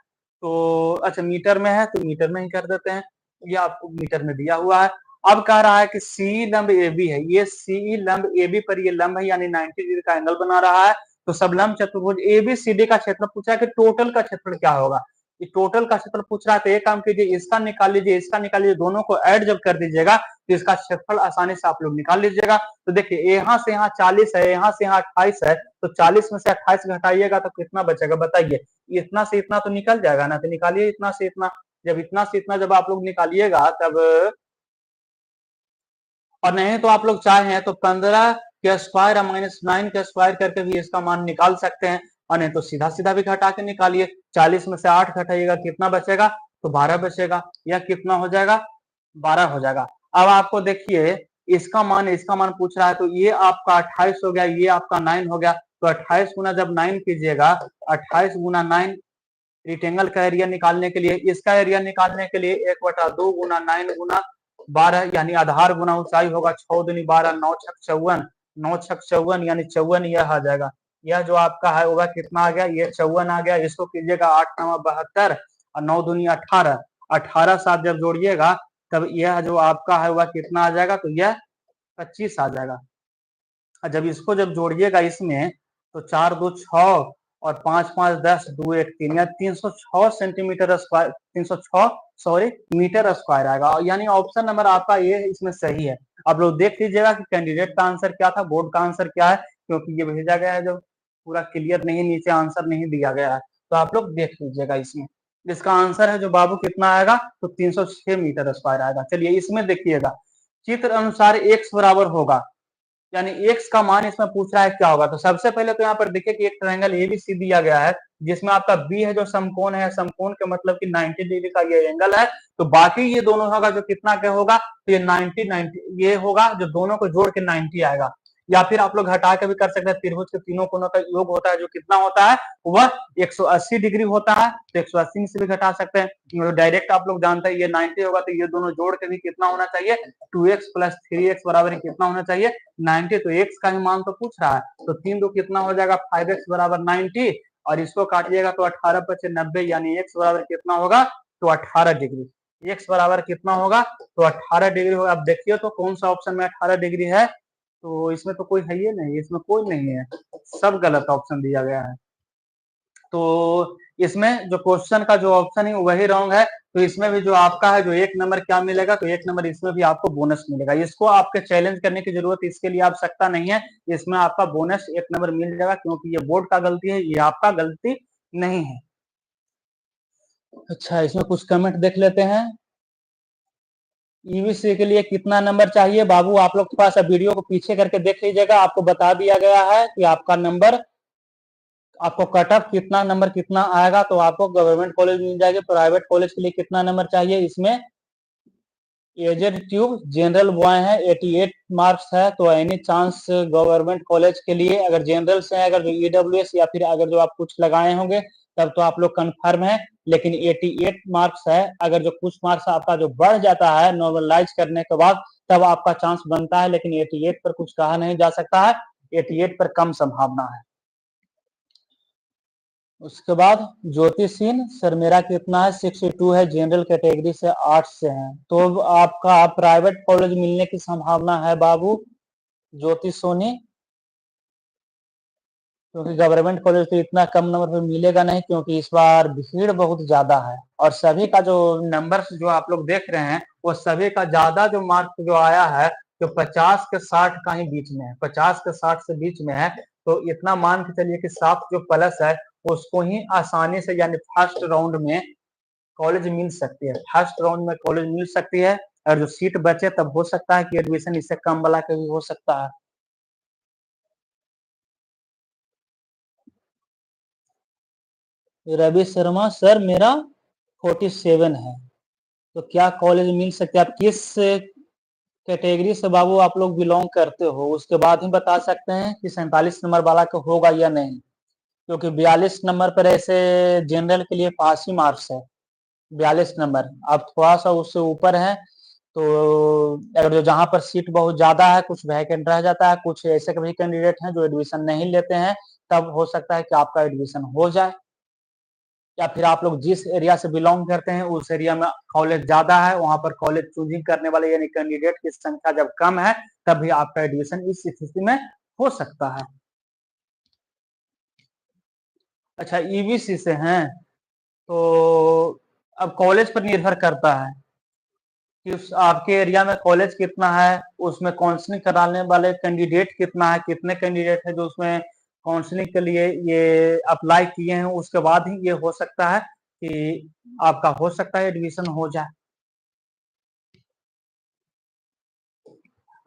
तो अच्छा मीटर में है तो मीटर में ही कर देते हैं, ये आपको मीटर में दिया हुआ है। अब कह रहा है कि सी लंब AB है, ये सी लंब AB पर ये लंब है, यानी 90 डिग्री का एंगल बना रहा है। तो सब लंब चतुर्भुज ABCD का क्षेत्र पूछा है कि टोटल का क्षेत्र क्या होगा। ये टोटल का क्षेत्र पूछ रहा है, तो एक काम कीजिए, इसका निकाल लीजिए, इसका निकाल लीजिए, दोनों को ऐड जब कर दीजिएगा तो इसका क्षेत्रफल आसानी से आप लोग निकाल लीजिएगा। तो देखिए यहाँ से यहाँ 40 है, यहाँ से यहाँ 28 है, तो 40 में से 28 घटाइएगा तो कितना बचेगा बताइए। इतना से इतना तो निकल जाएगा ना, तो निकालिए इतना से इतना। जब इतना से इतना जब आप लोग निकालिएगा तब, और नहीं तो आप लोग चाहें तो 15 के स्क्वायर और -9 के स्क्वायर करके भी इसका मान निकाल सकते हैं, और नहीं तो सीधा सीधा भी घटा के निकालिए। 40 में से 8 घटाइएगा कितना बचेगा, तो 12 बचेगा। यह कितना हो जाएगा, 12 हो जाएगा। अब आपको देखिए इसका मान पूछ रहा है, तो ये आपका 28 हो गया, ये आपका 9 हो गया। तो 28 गुना जब 9 कीजिएगा, 28 गुना 9 रिक्टेंगल का एरिया निकालने के लिए, इसका एरिया निकालने के लिए 1/2 गुना 9 गुना 12 यानी आधार गुना ऊंचाई होगा, 6 दूनी 12, 9 छक 54, 9 छक 54 यानी 54 यह आ जाएगा। यह जो आपका है होगा कितना आ गया, ये 54 आ गया। इसको कीजिएगा 8 9 72 और 9 दूनी 18, 18 साथ जब जोड़िएगा तब यह जो आपका है वह कितना आ जाएगा, तो यह 25 आ जाएगा। जब इसको जब जोड़िएगा इसमें, तो 4 2 6 और 5 5 10 2 1 3, या 306 centimetre square, 306 sorry metre square आएगा। यानी ऑप्शन नंबर आपका ये इसमें सही है। आप लोग देख लीजिएगा कि कैंडिडेट का आंसर क्या था, बोर्ड का आंसर क्या है, क्योंकि ये भेजा गया है जो पूरा क्लियर नहीं, नीचे आंसर नहीं दिया गया है। तो आप लोग देख लीजिएगा इसमें इसका आंसर है जो बाबू कितना आएगा, तो 306 मीटर स्क्वायर आएगा। चलिए इसमें देखिएगा, चित्र अनुसार x बराबर होगा, यानी x का मान इसमें पूछ रहा है क्या होगा। तो सबसे पहले तो यहाँ पर देखिए कि एक ट्रायंगल ABC दिया गया है, जिसमें आपका B है जो समकोण है, समकोण के मतलब कि 90 डिग्री का ये एंगल है। तो बाकी ये दोनों होगा जो कितना क्या होगा, तो ये 90 ये होगा जो दोनों को जोड़ के 90 आएगा। या फिर आप लोग हटा के भी कर सकते हैं, त्रिभुज के तीनों कोनों का योग होता है जो कितना होता है, वह 180 डिग्री होता है। तो 180 से भी घटा सकते हैं, डायरेक्ट आप लोग जानते हैं ये 90 होगा, तो ये दोनों जोड़ के भी कितना होना चाहिए, 2x + 3x बराबर कितना होना चाहिए, 90। तो x का ही मान तो पूछ रहा है, तो 3 2 कितना हो जाएगा, 5x बराबर 90, और इसको काटिएगा तो 18 × 5 90, यानी x बराबर कितना होगा, तो 18 डिग्री। x बराबर कितना होगा, तो 18 डिग्री होगा। अब देखिए तो कौन सा ऑप्शन में 18 डिग्री है, तो इसमें तो कोई है ही नहीं, इसमें कोई नहीं है, सब गलत ऑप्शन दिया गया है। तो इसमें जो क्वेश्चन का जो ऑप्शन है वही रॉन्ग है। तो इसमें भी जो आपका है जो 1 नंबर क्या मिलेगा, तो 1 नंबर इसमें भी आपको बोनस मिलेगा। इसको आपके चैलेंज करने की जरूरत इसके लिए आवश्यकता नहीं है, इसमें आपका बोनस 1 नंबर मिल जाएगा, क्योंकि ये बोर्ड का गलती है, ये आपका गलती नहीं है। अच्छा, इसमें कुछ कमेंट देख लेते हैं। ईवीसी के लिए कितना नंबर चाहिए बाबू, आप लोग के पास वीडियो को पीछे करके देख लीजिएगा, आपको बता दिया गया है कि आपका नंबर, आपको कट ऑफ कितना नंबर कितना आएगा, तो आपको गवर्नमेंट कॉलेज मिल जाएगी। प्राइवेट कॉलेज के लिए कितना नंबर चाहिए, इसमें एजेड ट्यूब जनरल बॉय है 88 मार्क्स है, तो एनी चांस गवर्नमेंट कॉलेज के लिए, अगर जनरल से अगर जो ईडब्ल्यूएस या फिर अगर जो आप कुछ लगाए होंगे तब तो आप लोग कंफर्म है, लेकिन 88 मार्क्स है, अगर जो कुछ मार्क्स आपका जो बढ़ जाता है नॉर्मलाइज करने के बाद तब आपका चांस बनता है, लेकिन 88 पर कुछ कहा नहीं जा सकता है, 88 पर कम संभावना है। उसके बाद ज्योति सिंह सर मेरा कितना है 62 है, जनरल कैटेगरी से 8 से है, तो आपका प्राइवेट कॉलेज मिलने की संभावना है बाबू ज्योति सोनी, क्योंकि गवर्नमेंट कॉलेज तो इतना कम नंबर पे मिलेगा नहीं, क्योंकि इस बार भीड़ बहुत ज्यादा है, और सभी का जो नंबर जो आप लोग देख रहे हैं वो सभी का ज्यादा जो मार्क्स जो आया है जो 50 के 60 का ही बीच में है, 50 के 60 से बीच में है, तो इतना मान के चलिए कि 7 जो प्लस है उसको ही आसानी से यानी फर्स्ट राउंड में कॉलेज मिल सकती है, फर्स्ट राउंड में कॉलेज मिल सकती है, और जो सीट बचे तब हो सकता है कि एडमिशन इससे कम वाला का भी हो सकता है। रवि शर्मा सर मेरा 47 है, तो क्या कॉलेज मिल सकते हैं, आप किस कैटेगरी से बाबू आप लोग बिलोंग करते हो, उसके बाद ही बता सकते हैं कि 47 नंबर वाला का होगा या नहीं, क्योंकि 42 नंबर पर ऐसे जनरल के लिए 80 मार्क्स है, 42 नंबर, आप थोड़ा सा उससे ऊपर है, तो अगर जो जहां पर सीट बहुत ज्यादा है कुछ वैकेंट रह जाता है, कुछ ऐसे भी कैंडिडेट हैं जो एडमिशन नहीं लेते हैं, तब हो सकता है कि आपका एडमिशन हो जाए, या फिर आप लोग जिस एरिया से बिलोंग करते हैं उस एरिया में कॉलेज ज्यादा है, वहां पर कॉलेज चूजिंग करने वाले यानी कैंडिडेट की संख्या जब कम है तब भी आपका एडमिशन इस स्थिति में हो सकता है। अच्छा, ईवीसी से हैं, तो अब कॉलेज पर निर्भर करता है कि उस आपके एरिया में कॉलेज कितना है, उसमें काउंसलिंग कराने वाले कैंडिडेट कितना है, कितने कैंडिडेट है जो उसमें काउंसलिंग के लिए ये अप्लाई किए हैं, उसके बाद ही ये हो सकता है कि आपका हो सकता है एडमिशन हो जाए।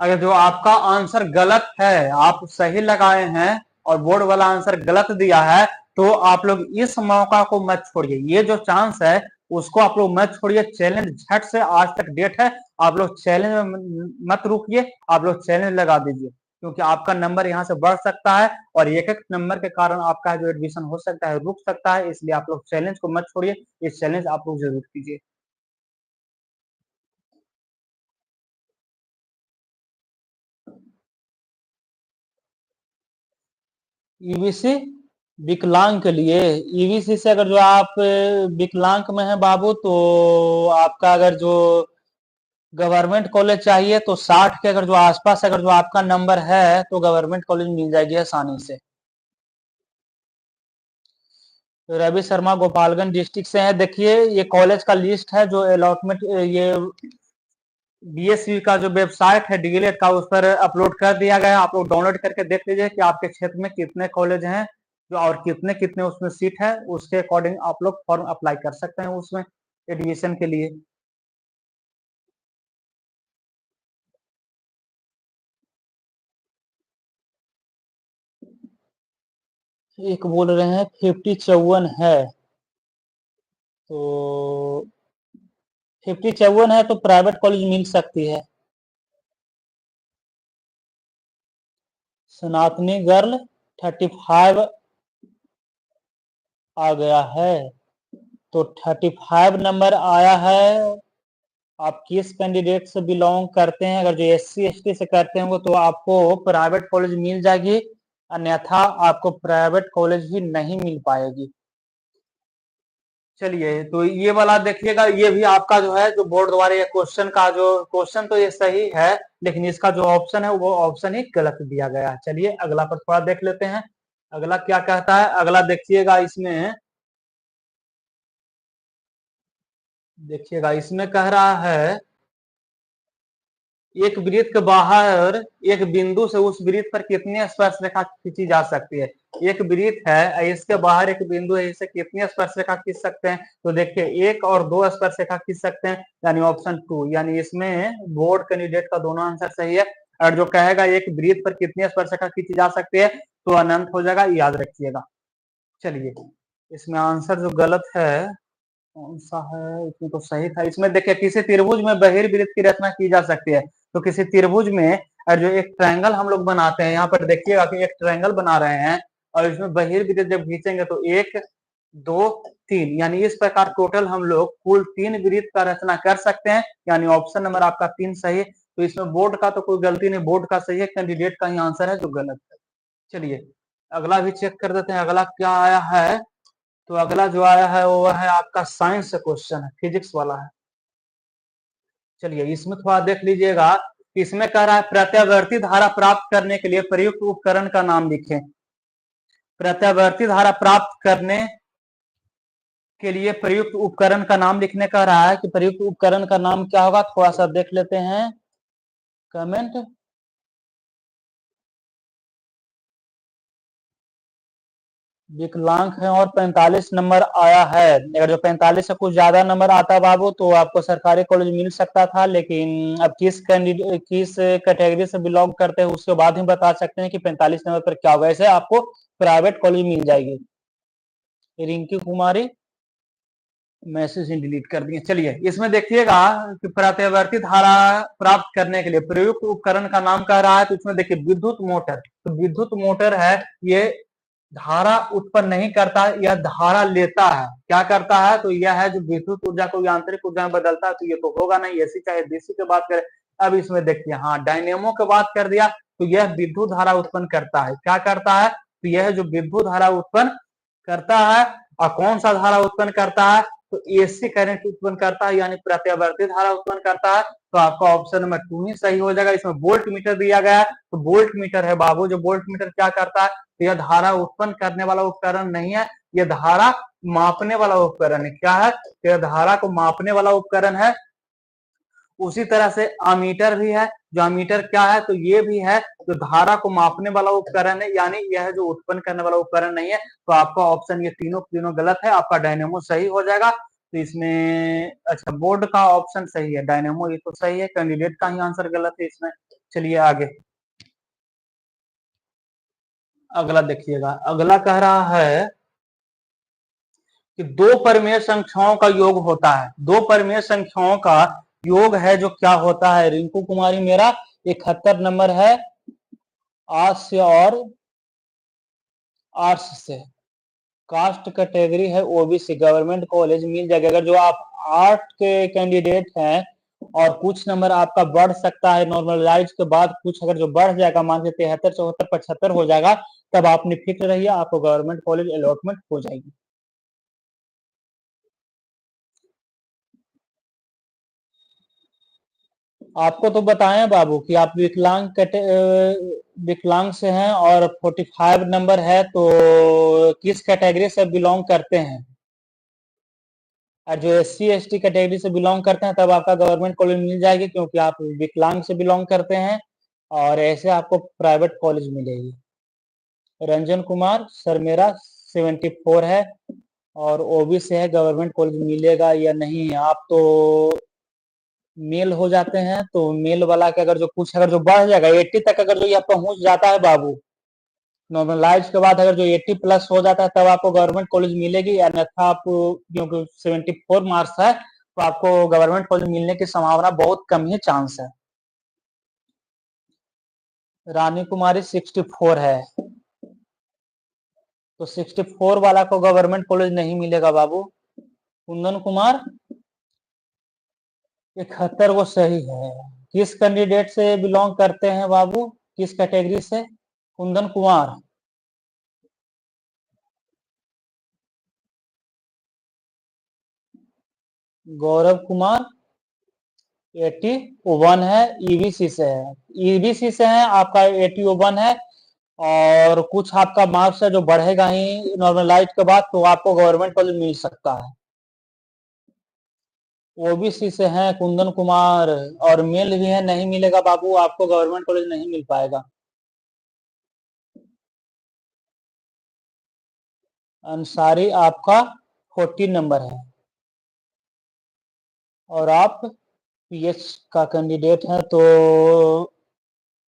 अगर जो आपका आंसर गलत है, आप सही लगाए हैं और बोर्ड वाला आंसर गलत दिया है, तो आप लोग इस मौका को मत छोड़िए, ये जो चांस है उसको आप लोग मत छोड़िए, चैलेंज झट से, आज तक डेट है, आप लोग चैलेंज में मत रुकिए, आप लोग चैलेंज लगा दीजिए, क्योंकि आपका नंबर यहाँ से बढ़ सकता है और एक एक नंबर के कारण आपका जो एडमिशन हो सकता है रुक सकता है, इसलिए आप लोग चैलेंज को मत छोड़िए, इस चैलेंज आप लोग जरूर कीजिए। ईवीसी विकलांग के लिए, ईवीसी से अगर जो आप विकलांग में है बाबू, तो आपका अगर जो गवर्नमेंट कॉलेज चाहिए तो 60 के अगर जो आसपास अगर जो आपका नंबर है तो गवर्नमेंट कॉलेज मिल जाएगी आसानी से। तो रवि शर्मा गोपालगंज डिस्ट्रिक्ट से है, देखिए ये कॉलेज का लिस्ट है जो अलॉटमेंट ये बीएसयू का जो वेबसाइट है डीएलएड का उस पर अपलोड कर दिया गया है, आप लोग डाउनलोड करके देख लीजिए कि आपके क्षेत्र में कितने कॉलेज हैं जो और कितने कितने उसमें सीट है, उसके अकॉर्डिंग आप लोग फॉर्म अप्लाई कर सकते हैं उसमें एडमिशन के लिए। एक बोल रहे हैं 54 है, तो 54 है तो प्राइवेट कॉलेज मिल सकती है। सनातनी गर्ल 35 आ गया है, तो 35 नंबर आया है, आप किस कैंडिडेट से बिलोंग करते हैं, अगर जो एससी एसटी से करते होंगे तो आपको प्राइवेट कॉलेज मिल जाएगी, अन्यथा आपको प्राइवेट कॉलेज भी नहीं मिल पाएगी। चलिए, तो ये वाला देखिएगा, ये भी आपका जो है जो बोर्ड द्वारा ये क्वेश्चन का जो क्वेश्चन तो ये सही है, लेकिन इसका जो ऑप्शन है वो ऑप्शन ही गलत दिया गया है। चलिए अगला पर थोड़ा देख लेते हैं। अगला क्या कहता है, अगला देखिएगा इसमें, देखिएगा इसमें कह रहा है एक वृत्त के बाहर एक बिंदु से उस वृत्त पर कितनी स्पर्श रेखा खींची जा सकती है। एक वृत्त है, इसके बाहर एक बिंदु है, इसे कितनी स्पर्श रेखा खींच सकते हैं। तो देखिए 1 और 2 स्पर्श रेखा खींच सकते हैं, यानी ऑप्शन 2, यानी इसमें बोर्ड कैंडिडेट का दोनों आंसर सही है। और जो कहेगा एक वृत्त पर कितनी स्पर्श रेखा खींची जा सकती है तो अनंत हो जाएगा, याद रखिएगा। चलिए इसमें आंसर जो गलत है कौन सा है, इसमें तो सही था। इसमें देखिए किसी त्रिभुज में बहिर्वृत्त की रचना की जा सकती है। तो किसी त्रिभुज में और जो एक ट्रायंगल हम लोग बनाते हैं, यहाँ पर देखिएगा कि एक ट्रायंगल बना रहे हैं और इसमें बहिर्वृत्त जब खींचेंगे तो 1 2 3, यानी इस प्रकार टोटल हम लोग कुल 3 वृत्त का रचना कर सकते हैं, यानी ऑप्शन नंबर आपका 3 सही है। तो इसमें बोर्ड का तो कोई गलती नहीं, बोर्ड का सही है, कैंडिडेट का ही आंसर है जो गलत है। चलिए अगला भी चेक कर देते हैं, अगला क्या आया है। तो अगला जो आया है वो है आपका साइंस से क्वेश्चन है, फिजिक्स वाला है। चलिए इसमें थोड़ा देख लीजिएगा, इसमें कह रहा है प्रत्यावर्ती धारा प्राप्त करने के लिए प्रयुक्त उपकरण का नाम लिखें। प्रत्यावर्ती धारा प्राप्त करने के लिए प्रयुक्त उपकरण का नाम लिखने कह रहा है कि प्रयुक्त उपकरण का नाम क्या होगा, थोड़ा सा देख लेते हैं कमेंट। विकलांग है और 45 नंबर आया है। अगर जो 45 से कुछ ज्यादा नंबर आता बाबू तो आपको सरकारी कॉलेज मिल सकता था, लेकिन अब किस कैटेगरी से बिलोंग करते हैं उसके बाद ही बता सकते हैं कि 45 नंबर पर क्या होगा। ऐसे आपको प्राइवेट कॉलेज मिल जाएगी। रिंकी कुमारी मैसेज ही डिलीट कर दिए। चलिए इसमें देखिएगा कि प्रत्यावर्ती धारा प्राप्त करने के लिए प्रयुक्त उपकरण का नाम कह रहा है। तो इसमें देखिए विद्युत मोटर, तो विद्युत मोटर है ये धारा उत्पन्न नहीं करता, यह धारा लेता है। क्या करता है, तो यह है जो विद्युत ऊर्जा को यांत्रिक ऊर्जा में बदलता है। तो ये तो होगा नहीं, एसी चाहे डीसी की बात करें। अब इसमें देखिए हाँ डायनेमो की बात कर दिया, तो यह विद्युत धारा उत्पन्न करता है। क्या करता है, तो यह जो विद्युत धारा उत्पन्न करता है, और कौन सा धारा उत्पन्न करता है, तो एसी करंट उत्पन्न करता है, यानी प्रत्यावर्ती धारा उत्पन्न करता है। तो आपका ऑप्शन नंबर 2 ही सही हो जाएगा। इसमें वोल्ट मीटर दिया गया है, तो वोल्ट मीटर है बाबू। जो वोल्ट मीटर क्या करता है, तो यह धारा उत्पन्न करने वाला उपकरण नहीं है, यह धारा मापने वाला उपकरण है। क्या है, यह धारा को मापने वाला उपकरण है। उसी तरह से अमीटर भी है, जो अमीटर क्या है, तो ये भी है जो धारा को मापने वाला उपकरण है, यानी यह जो उत्पन्न करने वाला उपकरण नहीं है। तो आपका ऑप्शन ये तीनों तीनों गलत है, आपका डायनेमो सही हो जाएगा। तो इसमें अच्छा बोर्ड का ऑप्शन सही है, डायनेमो ये तो सही है, कैंडिडेट का ही आंसर गलत है इसमें। चलिए आगे अगला देखिएगा, अगला कह रहा है कि दो परिमेय संख्याओं का योग होता है। दो परिमेय संख्याओं का योग है जो क्या होता है। रिंकू कुमारी मेरा 71 नंबर है, आर्ट्स से और आर्ट्स से, कास्ट कैटेगरी है ओबीसी, गवर्नमेंट कॉलेज मिल जाएगा। अगर जो आप आर्ट के कैंडिडेट हैं और कुछ नंबर आपका बढ़ सकता है नॉर्मलाइज के बाद, कुछ अगर जो बढ़ जाएगा मान के 73 74 75 हो जाएगा, तब आप निफिक्र रहिए, आपको गवर्नमेंट कॉलेज अलॉटमेंट हो जाएगी। आपको तो बताएं बाबू कि आप विकलांग से हैं और 45 नंबर है, तो किस कैटेगरी से बिलोंग करते हैं। और जो SC ST कैटेगरी से बिलोंग करते हैं तब आपका गवर्नमेंट कॉलेज मिल जाएगी, क्योंकि आप विकलांग से बिलोंग करते हैं और ऐसे आपको प्राइवेट कॉलेज मिलेगी। रंजन कुमार सर मेरा 74 है और ओबीसी से है, गवर्नमेंट कॉलेज मिलेगा या नहीं। आप तो मेल हो जाते हैं, तो मेल वाला के अगर जो कुछ अगर जो बढ़ जाएगा 80 तक, अगर जो यह पहुंच जाता है बाबू नॉर्मलाइज के बाद, अगर जो 80 प्लस हो जाता है तब आपको गवर्नमेंट कॉलेज मिलेगी, अन्यथा आप क्योंकि 74 मार्क्स है तो आपको गवर्नमेंट कॉलेज मिलने की संभावना बहुत कम ही चांस है। रानी कुमारी 64 है, तो 64 वाला को गवर्नमेंट कॉलेज नहीं मिलेगा बाबू। कुंदन कुमार 71 वो सही है। किस कैंडिडेट से बिलोंग करते हैं बाबू, किस कैटेगरी से। कुंदन कुमार गौरव कुमार 81 है, ईबीसी से है, ईबीसी से है, आपका 81 है और कुछ आपका मार्क्स है जो बढ़ेगा ही नॉर्मलाइज के बाद, तो आपको गवर्नमेंट कॉलेज मिल सकता है। ओबीसी से हैं कुंदन कुमार, और मेल भी है, नहीं मिलेगा बाबू, आपको गवर्नमेंट कॉलेज नहीं मिल पाएगा। अंसारी आपका 14 नंबर है, और आप पीएच का कैंडिडेट हैं, तो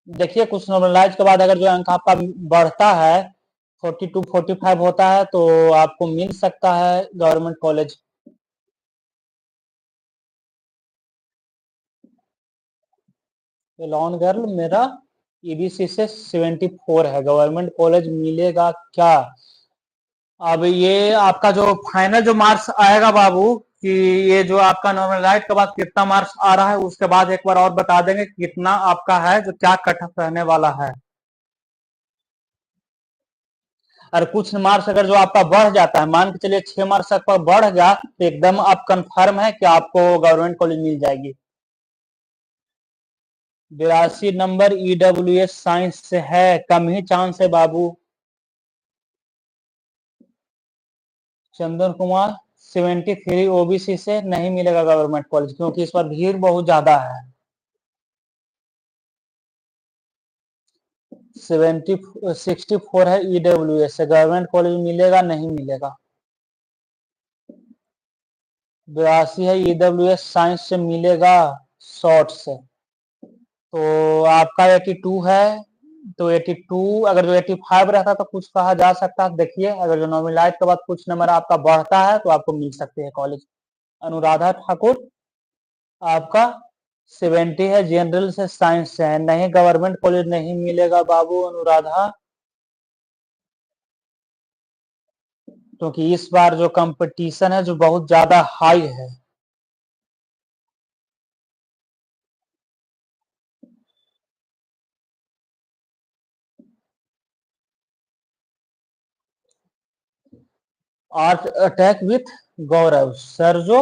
देखिए कुछ नॉर्मलाइज के बाद अगर जो अंक आपका बढ़ता है 42 45 होता है, तो आपको मिल सकता है गवर्नमेंट कॉलेज। लॉन गर्ल मेरा ईबीसी से 74 है, गवर्नमेंट कॉलेज मिलेगा क्या? अब ये आपका जो फाइनल जो मार्क्स आएगा बाबू, कि ये जो आपका नॉर्मलाइज के बाद कितना मार्क्स आ रहा है, उसके बाद एक बार और बता देंगे कितना आपका है जो क्या कट ऑफ रहने वाला है। और कुछ मार्क्स अगर जो आपका बढ़ जाता है, मान के चलिए 6 मार्क्स आपका बढ़ गया, तो एकदम आप कंफर्म है कि आपको गवर्नमेंट कॉलेज मिल जाएगी। 82 नंबर ईडब्ल्यूएस साइंस से है, कम ही चांस है बाबू। चंदन कुमार 73 ओबीसी से, नहीं मिलेगा गवर्नमेंट कॉलेज, क्योंकि इस पर भीड़ बहुत ज्यादा है। 64 है ईडब्ल्यूएस से, गवर्नमेंट कॉलेज मिलेगा नहीं मिलेगा? 82 है ईडब्ल्यूएस साइंस से, मिलेगा शॉर्ट से। तो आपका 82 है, तो 82 अगर जो 85 रहता तो कुछ कहा जा सकता है। देखिए अगर जो नॉर्मलाइज के बाद कुछ नंबर आपका बढ़ता है तो आपको मिल सकते हैं कॉलेज। अनुराधा ठाकुर आपका 70 है, जनरल से साइंस से है, नहीं गवर्नमेंट कॉलेज नहीं मिलेगा बाबू अनुराधा, क्योंकि इस बार जो कंपटीशन है जो बहुत ज्यादा हाई है। Art attack with Gaurav sir जो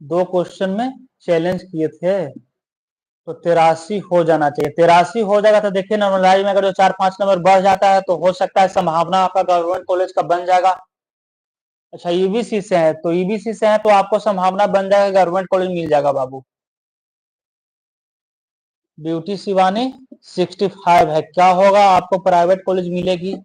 2 क्वेश्चन में चैलेंज किए थे, तो 83 हो जाना चाहिए। 83 हो जाएगा तो देखिए नॉर्मलाइज में अगर जो 4-5 नंबर बढ़ जाता है तो हो सकता है संभावना आपका गवर्नमेंट कॉलेज का बन जाएगा। अच्छा ईबीसी से है, तो ईबीसी से है तो आपको संभावना बन जाएगा गवर्नमेंट कॉलेज मिल जाएगा बाबू। ब्यूटी शिवानी 65 है, क्या होगा आपको प्राइवेट कॉलेज मिलेगी।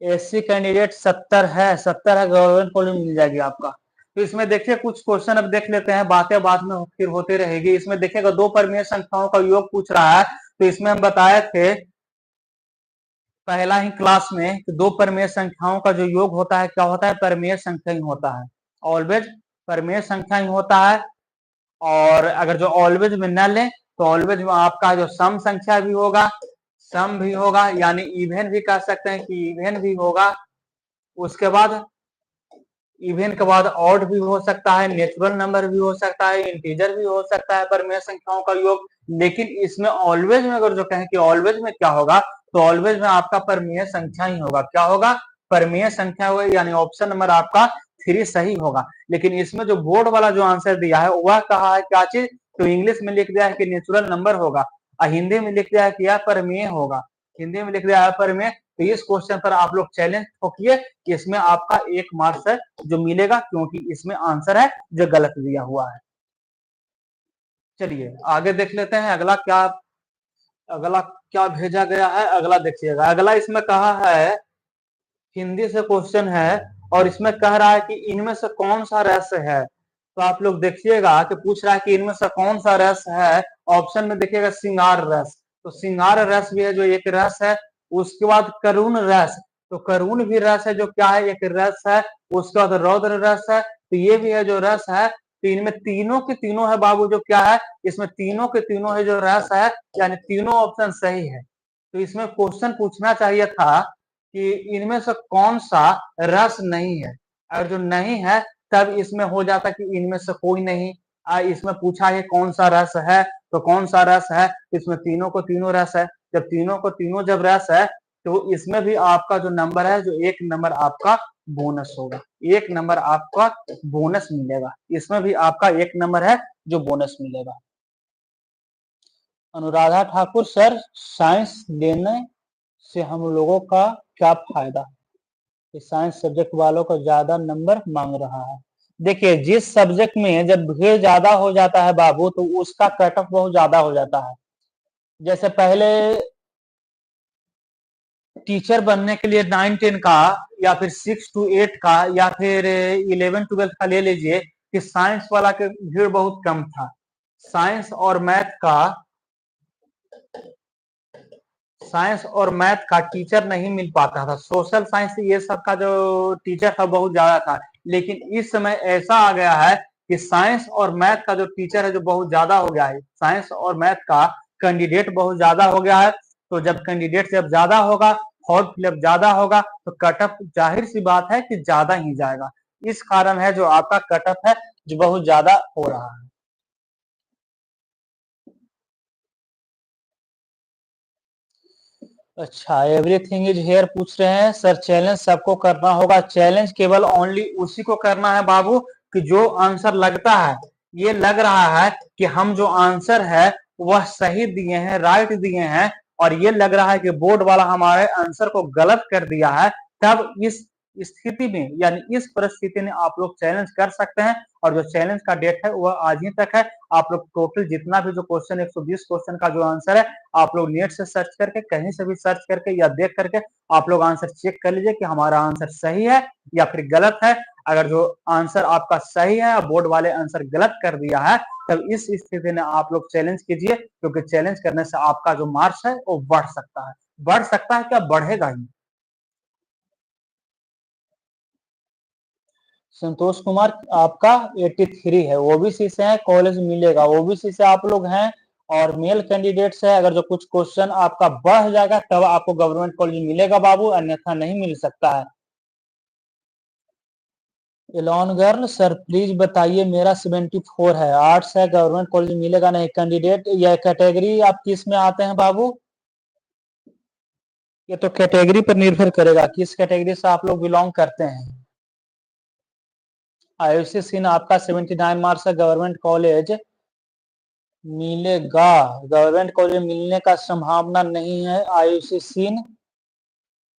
एससी कैंडिडेट 70 है, 70 है, गवर्नमेंट कॉलेज मिल जाएगी आपका। तो इसमें देखिए कुछ क्वेश्चन अब देख लेते हैं, बातें बाद में फिर होती रहेगी। इसमें देखिएगा 2 परिमेय संख्याओं का योग पूछ रहा है, तो इसमें हम बताए थे पहला ही क्लास में कि 2 परिमेय संख्याओं का जो योग होता है क्या होता है, परिमेय संख्या ही होता है, ऑलवेज परिमेय संख्या ही होता है। और अगर जो ऑलवेज में न लें तो ऑलवेज में आपका जो सम संख्या भी होगा, सम भी होगा, यानी इवन भी कह सकते हैं कि इवन भी होगा। उसके बाद इवन के बाद ऑड भी हो सकता है, नेचुरल नंबर भी हो सकता है, इंटीजर भी हो सकता है परिमेय संख्याओं का योग। लेकिन इसमें ऑलवेज में अगर जो कहें कि ऑलवेज में क्या होगा, तो ऑलवेज में आपका परिमेय संख्या ही होगा। क्या होगा, परिमेय संख्या होगा, यानी ऑप्शन नंबर आपका 3 सही होगा। लेकिन इसमें जो बोर्ड वाला जो आंसर दिया है वह कहा है क्या चीज, तो इंग्लिश में लिख दिया है कि नेचुरल नंबर होगा, और हिंदी में लिख दिया है कि यह परिमेय होगा, हिंदी में लिख दिया है परिमेय। तो इस क्वेश्चन पर आप लोग चैलेंज ठोकिए कि इसमें आपका 1 मार्क्स है जो मिलेगा, क्योंकि इसमें आंसर है जो गलत दिया हुआ है। चलिए आगे देख लेते हैं अगला क्या भेजा गया है। अगला देखिएगा, अगला इसमें कहा है हिंदी से क्वेश्चन है, और इसमें कह रहा है कि इनमें से कौन सा रस है। तो आप लोग देखिएगा कि पूछ रहा है कि इनमें से कौन सा रस है। ऑप्शन में देखिएगा सिंगार रस, तो सिंगार रस भी है जो एक रस है। उसके बाद करुण रस, तो करुण भी रस है जो क्या है, एक रस है। उसके बाद रौद्र रस है, तो ये भी है जो रस है। तो इनमें तीनों के तीनों है बाबू जो क्या है, इसमें तीनों के तीनों है जो रस है, यानी तीनों ऑप्शन सही है। तो इसमें क्वेश्चन पूछना चाहिए था कि इनमें से कौन सा रस नहीं है। अगर जो नहीं है तब इसमें हो जाता कि इनमें से कोई नहीं। इसमें पूछा है कौन सा रस है, तो कौन सा रस है, इसमें तीनों को तीनों रस है। जब तीनों को तीनों जब रस है तो इसमें भी आपका जो नंबर है जो 1 नंबर आपका बोनस होगा, 1 नंबर आपका बोनस मिलेगा। इसमें भी आपका 1 नंबर है जो बोनस मिलेगा। अनुराधा ठाकुर सर, साइंस लेने से हम लोगों का क्या फायदा? साइंस सब्जेक्ट वालों को ज्यादा नंबर मांग रहा है। देखिए, जिस सब्जेक्ट में जब भीड़ ज्यादा हो जाता है बाबू, तो उसका कट ऑफ बहुत ज्यादा हो जाता है। जैसे पहले टीचर बनने के लिए 9-10 का, या फिर 6 to 8 का, या फिर 11-12 का ले लीजिए, कि साइंस वाला के भीड़ बहुत कम था। साइंस और मैथ का टीचर नहीं मिल पाता था। सोशल साइंस ये सब का जो टीचर था बहुत ज्यादा था। लेकिन इस समय ऐसा आ गया है कि साइंस और मैथ का जो टीचर है जो बहुत ज्यादा हो गया है। साइंस और मैथ का कैंडिडेट बहुत ज्यादा हो गया है। तो जब कैंडिडेट जब ज्यादा होगा, फॉर्म फिलअप ज्यादा होगा, तो कटअप जाहिर सी बात है कि ज्यादा ही जाएगा। इस कारण है जो आपका कटअप है जो बहुत ज्यादा हो रहा है। अच्छा, एवरीथिंग इज हेयर पूछ रहे हैं सर। चैलेंज सबको करना होगा। चैलेंज केवल ओनली उसी को करना है बाबू कि जो आंसर लगता है, ये लग रहा है कि हम जो आंसर है वह सही दिए हैं, राइट दिए हैं, और ये लग रहा है कि बोर्ड वाला हमारे आंसर को गलत कर दिया है, तब इस स्थिति में, यानी इस परिस्थिति में आप लोग चैलेंज कर सकते हैं। और जो चैलेंज का डेट है वह आज ही तक है। आप लोग टोटल जितना भी जो क्वेश्चन 120 क्वेश्चन का जो आंसर है, आप लोग नेट से सर्च करके, कहीं से भी सर्च करके या देख करके आप लोग आंसर चेक कर लीजिए कि हमारा आंसर सही है या फिर गलत है। अगर जो आंसर आपका सही है और बोर्ड वाले आंसर गलत कर दिया है, तब इस स्थिति में आप लोग चैलेंज कीजिए, क्योंकि चैलेंज करने से आपका जो मार्क्स है वो बढ़ सकता है। बढ़ सकता है क्या, बढ़ेगा ही। संतोष कुमार आपका 83 है, ओबीसी से है, कॉलेज मिलेगा। ओबीसी से आप लोग हैं और मेल कैंडिडेट है। अगर जो कुछ क्वेश्चन आपका बढ़ जाएगा तब आपको गवर्नमेंट कॉलेज मिलेगा बाबू, अन्यथा नहीं मिल सकता है। एलॉन गर्ल सर प्लीज बताइए, मेरा 74 है, आर्ट्स है, गवर्नमेंट कॉलेज मिलेगा नहीं। कैंडिडेट या कैटेगरी आप किस में आते हैं बाबू? ये तो कैटेगरी पर निर्भर करेगा, किस कैटेगरी से आप लोग बिलोंग करते हैं। आयुषी सिंह आपका 79 मार्क्स है, गवर्नमेंट कॉलेज मिलेगा। गवर्नमेंट कॉलेज मिलने का संभावना नहीं है। आयुषी सिंह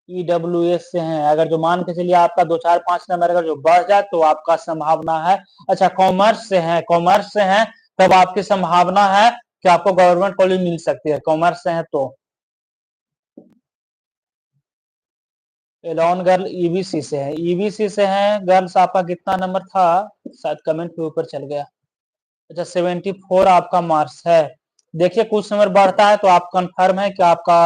ईडब्ल्यूएस से हैं। अगर जो मान के चलिए आपका 2-4-5 नंबर अगर जो बढ़ जाए तो आपका संभावना है। अच्छा, कॉमर्स से हैं, कॉमर्स से हैं, तब आपकी संभावना है कि आपको गवर्नमेंट कॉलेज मिल सकती है, कॉमर्स से हैं तो। एलॉन गर्ल ईबीसी से है, ईबीसी से हैं। गर्ल्स आपका कितना नंबर था, शायद कमेंट के ऊपर चल गया। अच्छा, 74 आपका मार्क्स है। देखिए, कुछ नंबर बढ़ता है तो आप कंफर्म है कि आपका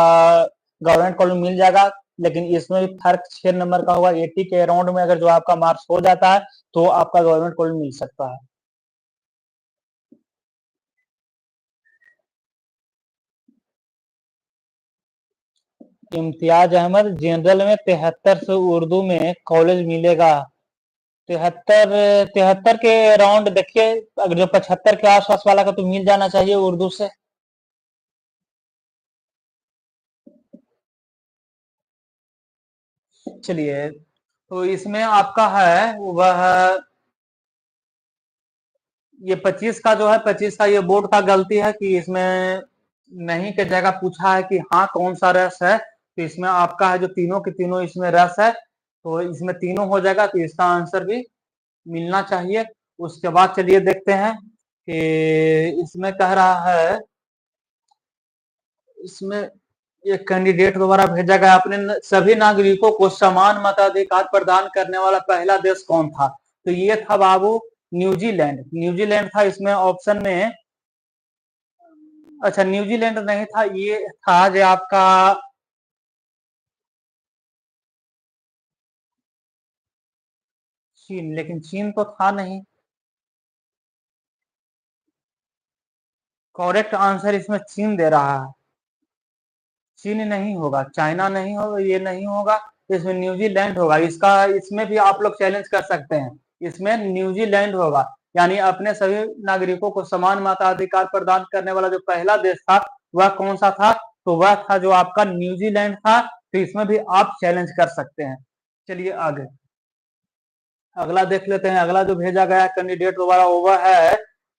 गवर्नमेंट कॉलेज मिल जाएगा। लेकिन इसमें भी फर्क 6 नंबर का होगा। 80 के अराउंड में अगर जो आपका मार्क्स हो जाता है तो आपका गवर्नमेंट कॉलेज मिल सकता है। इम्तियाज अहमद जनरल में 73 से उर्दू में कॉलेज मिलेगा। 73, 73 के अराउंड देखिए, अगर जो 75 के आसपास वाला का तो मिल जाना चाहिए उर्दू से। चलिए, तो इसमें आपका है वह, ये 25 का जो है, 25 का ये बोर्ड का गलती है कि इसमें नहीं की जगह पूछा है कि हाँ कौन सा रस है। तो इसमें आपका है जो तीनों के तीनों इसमें रस है, तो इसमें तीनों हो जाएगा, तो इसका आंसर भी मिलना चाहिए। उसके बाद चलिए देखते हैं कि इसमें कह रहा है, इसमें एक कैंडिडेट द्वारा भेजा गया अपने सभी नागरिकों को समान मताधिकार प्रदान करने वाला पहला देश कौन था? तो ये था बाबू न्यूजीलैंड। न्यूजीलैंड था इसमें ऑप्शन में। अच्छा, न्यूजीलैंड नहीं था, ये था जो आपका चीन, लेकिन चीन तो था नहीं। करेक्ट आंसर इसमें चीन दे रहा है। चीन नहीं होगा, चाइना नहीं होगा, ये नहीं होगा, इसमें न्यूजीलैंड होगा। इसका इसमें भी आप लोग चैलेंज कर सकते हैं, इसमें न्यूजीलैंड होगा। यानी अपने सभी नागरिकों को समान मताधिकार प्रदान करने वाला जो पहला देश था वह कौन सा था? तो वह था जो आपका न्यूजीलैंड था। तो इसमें भी आप चैलेंज कर सकते हैं। चलिए आगे अगला देख लेते हैं। अगला जो भेजा गया कैंडिडेट दोबारा ओवर है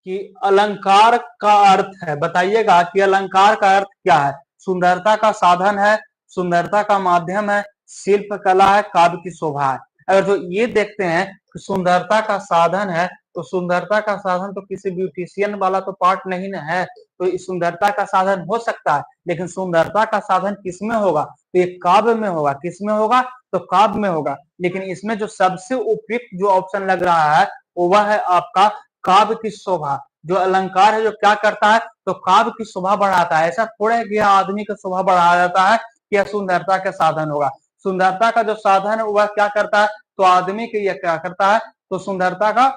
कि अलंकार का अर्थ है, बताइएगा कि अलंकार का अर्थ क्या है। सुंदरता का साधन है, सुंदरता का माध्यम है, शिल्प कला है, काव्य की शोभा है। अगर जो ये देखते हैं कि सुंदरता का साधन है, तो सुंदरता का साधन तो किसी ब्यूटिशियन वाला तो पार्ट नहीं ना है, तो इस सुंदरता का साधन हो सकता है, लेकिन सुंदरता का साधन किसमें होगा, तो ये काव्य में होगा। किसमें होगा, तो काव्य में होगा। लेकिन इसमें जो सबसे उपयुक्त जो ऑप्शन लग रहा है वह है आपका काव्य की शोभा। जो अलंकार है जो क्या करता है, तो काव्य की शोभा बढ़ाता है। ऐसा थोड़ा है कि आदमी की शोभा बढ़ाया जाता है कि यह सुंदरता का साधन होगा। सुंदरता का जो साधन है वह क्या करता है, तो आदमी के यह क्या करता है, तो सुंदरता का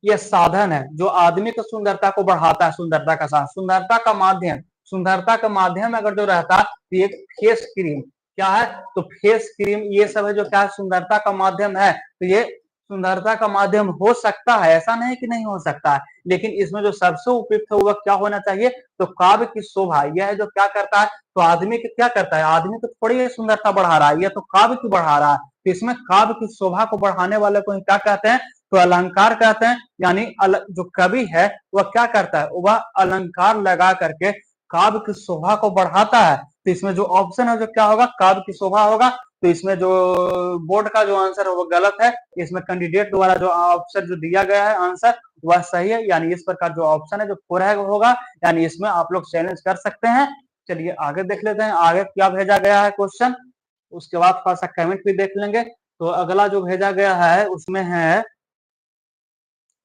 यह साधन है जो आदमी की सुंदरता को बढ़ाता है। सुंदरता का साधन, सुंदरता का माध्यम, सुंदरता का माध्यम अगर जो रहता है तो एक फेस क्रीम क्या है, तो फेस क्रीम ये सब है जो क्या है, सुंदरता का माध्यम है। तो ये सुंदरता का माध्यम हो सकता है, ऐसा नहीं कि नहीं हो सकता है, लेकिन इसमें जो सबसे उपयुक्त है वह क्या होना चाहिए, तो काव्य की शोभा। यह है जो क्या करता है, तो आदमी की क्या करता है, आदमी को थोड़ी ये सुंदरता बढ़ा रहा है, यह तो काव्य की बढ़ा रहा है। तो इसमें काव्य की शोभा को बढ़ाने वाले को क्या कहते हैं, तो अलंकार कहते हैं। यानी जो कवि है वह क्या करता है, वह अलंकार लगा करके काव्य की शोभा को बढ़ाता है। तो इसमें जो ऑप्शन है जो क्या होगा, काव्य की शोभा होगा। तो इसमें जो बोर्ड का जो आंसर है वो गलत है। इसमें कैंडिडेट द्वारा जो ऑप्शन जो दिया गया है आंसर वह सही है। यानी इस प्रकार जो ऑप्शन है जो पूरा होगा, यानी इसमें आप लोग चैलेंज कर सकते हैं। चलिए आगे देख लेते हैं, आगे क्या भेजा गया है क्वेश्चन, उसके बाद थोड़ा सा कमेंट भी देख लेंगे। तो अगला जो भेजा गया है उसमें है,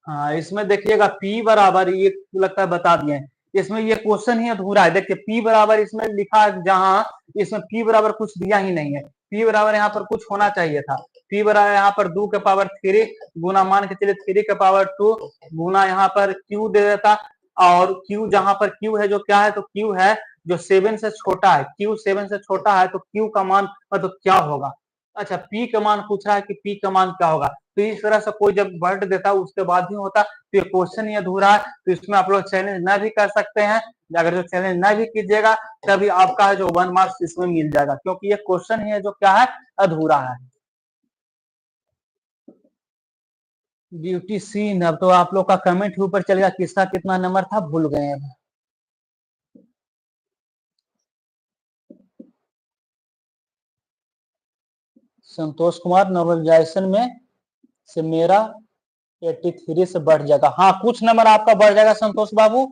हाँ इसमें देखिएगा P बराबर, ये लगता है बता दिए, इसमें ये क्वेश्चन ही अधूरा है। देखिए P बराबर इसमें लिखा है, जहां इसमें P बराबर कुछ दिया ही नहीं है। P बराबर यहाँ पर कुछ होना चाहिए था। P बराबर यहाँ पर 2 के पावर 3 गुना, मान के चलिए 3 के पावर 2 गुना यहाँ पर Q दे देता, और Q जहां पर Q है जो क्या है, तो Q है जो 7 से छोटा है। Q 7 से छोटा है तो Q का मान मतलब क्या होगा। अच्छा P का मान पूछ रहा है कि P का मान क्या होगा। तो इस तरह से कोई जब वर्ड देता है उसके बाद ही होता, तो ये क्वेश्चन ही अधूरा है। तो इसमें आप लोग चैलेंज न भी कर सकते हैं। अगर जो चैलेंज न भी कीजिएगा तभी आपका है जो 1 मार्क्स इसमें मिल जाएगा, क्योंकि ये क्वेश्चन ही है जो क्या है, अधूरा है। ब्यूटी सीन, अब तो आप लोग का कमेंट ऊपर चलेगा किसका कितना नंबर था, भूल गए अब। संतोष कुमार नॉर्मलाइजेशन में से मेरा 83 से बढ़ जाएगा। हाँ कुछ नंबर आपका बढ़ जाएगा संतोष बाबू।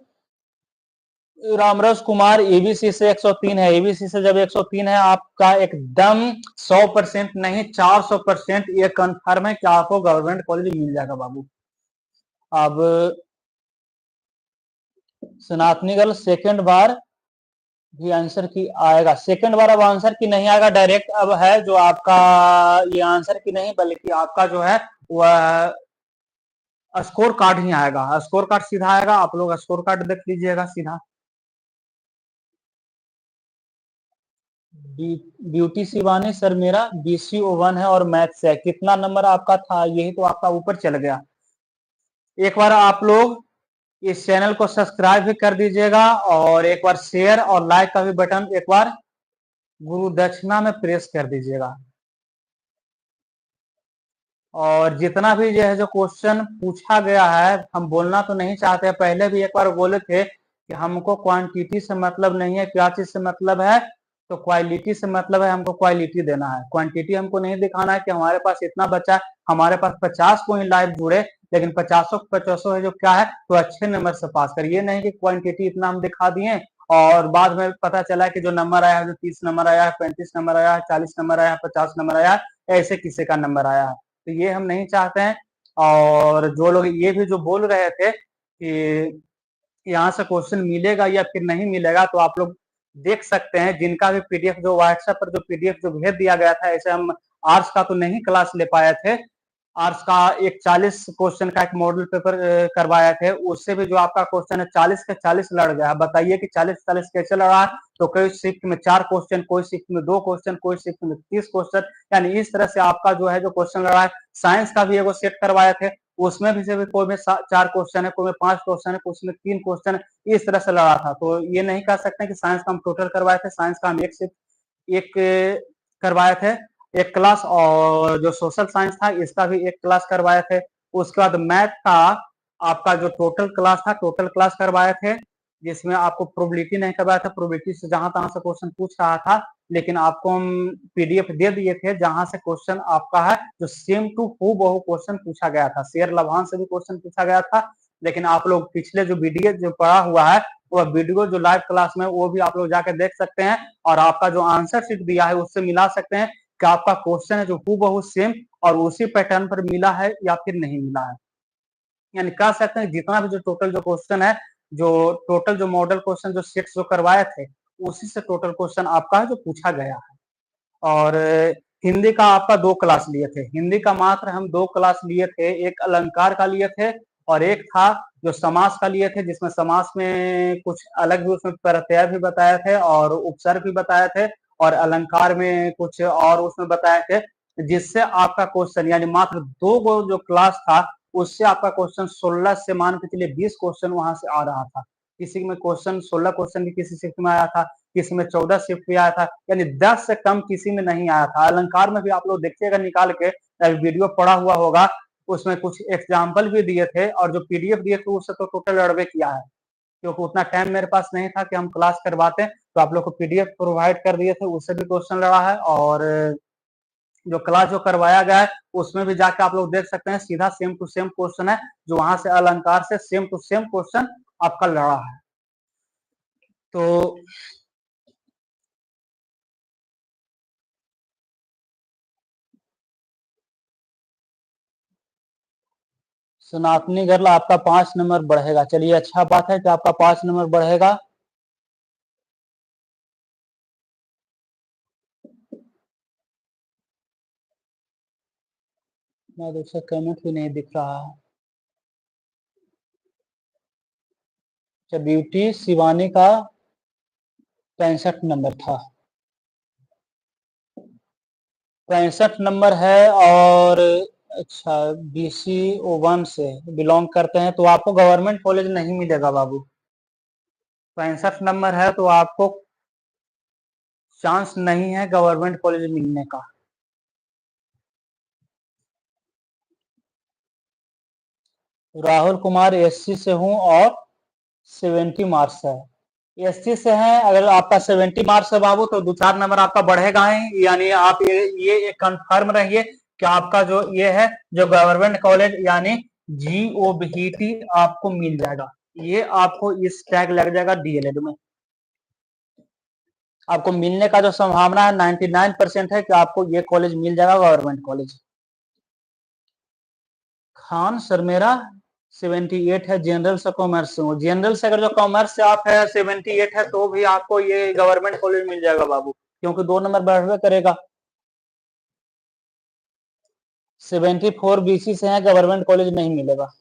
रामरस कुमार एबीसी से 103 है, एबीसी से जब 103 है आपका एकदम 100% नहीं 400% ये कंफर्म है कि आपको गवर्नमेंट कॉलेज मिल जाएगा बाबू। अब सनातनी गर्ल सेकेंड बार भी आंसर की आएगा, सेकेंड बार अब आंसर की नहीं आएगा डायरेक्ट, अब है जो आपका ये आंसर की नहीं बल्कि आपका जो है वह स्कोर कार्ड ही आएगा। स्कोर कार्ड सीधा आएगा, आप लोग स्कोर कार्ड देख लीजिएगा सीधा। ब्यूटी शिवानी सर मेरा BCO1 है और मैथ से है, कितना नंबर आपका था, यही तो आपका ऊपर चल गया। एक बार आप लोग इस चैनल को सब्सक्राइब भी कर दीजिएगा और एक बार शेयर और लाइक का भी बटन एक बार गुरु दक्षिणा में प्रेस कर दीजिएगा। और जितना भी जो है जो क्वेश्चन पूछा गया है, हम बोलना तो नहीं चाहते, पहले भी एक बार बोले थे कि हमको क्वांटिटी से मतलब नहीं है, क्या चीज से मतलब है, तो क्वालिटी से मतलब है, हमको क्वालिटी देना है। क्वांटिटी हमको नहीं दिखाना है कि हमारे पास इतना बचा, हमारे पास 50 कोई लाइव जुड़े लेकिन 50 है जो क्या है, तो अच्छे नंबर से पास कर। ये नहीं कि क्वांटिटी इतना हम दिखा दिए और बाद में पता चला कि जो नंबर आया है, जो 30 नंबर आया है, 35 नंबर आया है, 40 नंबर आया है, 50 नंबर आया है, ऐसे किसी का नंबर आया है, तो ये हम नहीं चाहते हैं। और जो लोग ये भी जो बोल रहे थे कि यहाँ से क्वेश्चन मिलेगा या फिर नहीं मिलेगा, तो आप लोग देख सकते हैं जिनका भी पीडीएफ जो व्हाट्सएप पर जो पीडीएफ जो भेज दिया गया था, ऐसे हम आर्ट्स का तो नहीं क्लास ले पाए थे। आर्ट्स का एक 40 क्वेश्चन का एक मॉडल पेपर करवाए थे, उससे भी जो आपका क्वेश्चन है 40 के 40 लड़ गया। बताइए कि 40-40 कैसे लड़ा, तो कोई शिफ्ट में 4 क्वेश्चन, कोई शिफ्ट में 2 क्वेश्चन, कोई शिफ्ट में 30 क्वेश्चन, यानी इस तरह से आपका जो है जो क्वेश्चन लड़ा है। साइंस का भी एगो सेट करवाए थे, उसमें भी से कोई में 4 क्वेश्चन है, कोई में 5 क्वेश्चन है, कुछ में 3 क्वेश्चन, इस तरह से लड़ा था। तो ये नहीं कह सकते कि साइंस का हम टोटल करवाए थे, साइंस का हम एक करवाए थे एक क्लास, और जो सोशल साइंस था इसका भी एक क्लास करवाए थे। उसके बाद मैथ का आपका जो टोटल क्लास था, टोटल क्लास करवाए थे, जिसमें आपको प्रोबेबिलिटी नहीं करवाया था। प्रोबेबिलिटी से जहां तहां से क्वेश्चन पूछ रहा था, लेकिन आपको हम पीडीएफ दे दिए थे जहां से क्वेश्चन आपका है जो सेम टू हूबहू क्वेश्चन पूछा गया था। शेयर लाभांश से भी क्वेश्चन पूछा गया था, लेकिन आप लोग पिछले जो वीडियो जो पढ़ा हुआ है, वह वीडियो जो लाइव क्लास में, वो भी आप लोग जाकर देख सकते हैं और आपका जो आंसर शीट दिया है उससे मिला सकते हैं कि आपका क्वेश्चन है जो हूबहू सेम और उसी पैटर्न पर मिला है या फिर नहीं मिला है। यानी कह सकते हैं जितना भी जो टोटल जो क्वेश्चन है, जो टोटल जो मॉडल क्वेश्चन जो सेट्स जो करवाए थे, उसी से टोटल क्वेश्चन आपका है जो पूछा गया है। और हिंदी का आपका 2 क्लास लिए थे। हिंदी का मात्र हम 2 क्लास लिए थे, एक अलंकार का लिए थे और एक था जो समास का लिए थे, जिसमें समास में कुछ अलग भी उसमें प्रत्यय भी बताए थे और उपसर्ग भी बताए थे और अलंकार में कुछ और उसमें बताए थे, जिससे आपका क्वेश्चन यानी मात्र 2 गो जो क्लास था उससे आपका क्वेश्चन 16 से मान के चलिए 20 क्वेश्चन वहां से आ रहा था। किसी में क्वेश्चन 16 क्वेश्चन भी किसी शिफ्ट में आया था, किसी में 14 शिफ्ट भी आया था, यानी 10 से कम किसी में नहीं आया था। अलंकार में भी आप लोग देखिएगा निकाल के, वीडियो पड़ा हुआ होगा, उसमें कुछ एग्जाम्पल भी दिए थे और जो पीडीएफ दिए थे उससे तो टोटल अड़बे किया है, क्योंकि उतना टाइम मेरे पास नहीं था कि हम क्लास करवाते, तो आप लोग को पीडीएफ प्रोवाइड कर दिए थे, उससे भी क्वेश्चन लड़ा है और जो क्लास जो करवाया गया है उसमें भी जाके आप लोग देख सकते हैं, सीधा सेम टू सेम क्वेश्चन है जो वहां से अलंकार से सेम टू सेम क्वेश्चन आपका लड़ा है। तो सनातनी गर्ल आपका 5 नंबर बढ़ेगा। चलिए अच्छा बात है कि आपका 5 नंबर बढ़ेगा। मैं दूसरा कमेंट भी नहीं दिख रहा है। अच्छा, ब्यूटी शिवानी का 65 नंबर था, 65 नंबर है और अच्छा बीसी O1 से बिलोंग करते हैं, तो आपको गवर्नमेंट कॉलेज नहीं मिलेगा बाबू। 65 नंबर है तो आपको चांस नहीं है गवर्नमेंट कॉलेज मिलने का। राहुल कुमार एससी से हूं और 70 मार्क्स है। एससी से है, अगर आपका 70 मार्क्स है बाबू तो 2-4 नंबर आपका बढ़ेगा ही, यानी आप ये कंफर्म रहिए कि आपका जो ये है जो गवर्नमेंट कॉलेज यानी GOBT आपको मिल जाएगा। ये आपको इस टैग लग जाएगा डीएलएड में, आपको मिलने का जो संभावना है 99% है कि आपको ये कॉलेज मिल जाएगा, गवर्नमेंट कॉलेज। खान सर मेरा 78 है, जनरल से कॉमर्स से हूँ। जनरल से अगर जो कॉमर्स से आप है 78 है तो भी आपको ये गवर्नमेंट कॉलेज मिल जाएगा बाबू, क्योंकि 2 नंबर बढ़वे करेगा। 74 बीसी से है, गवर्नमेंट कॉलेज नहीं मिलेगा।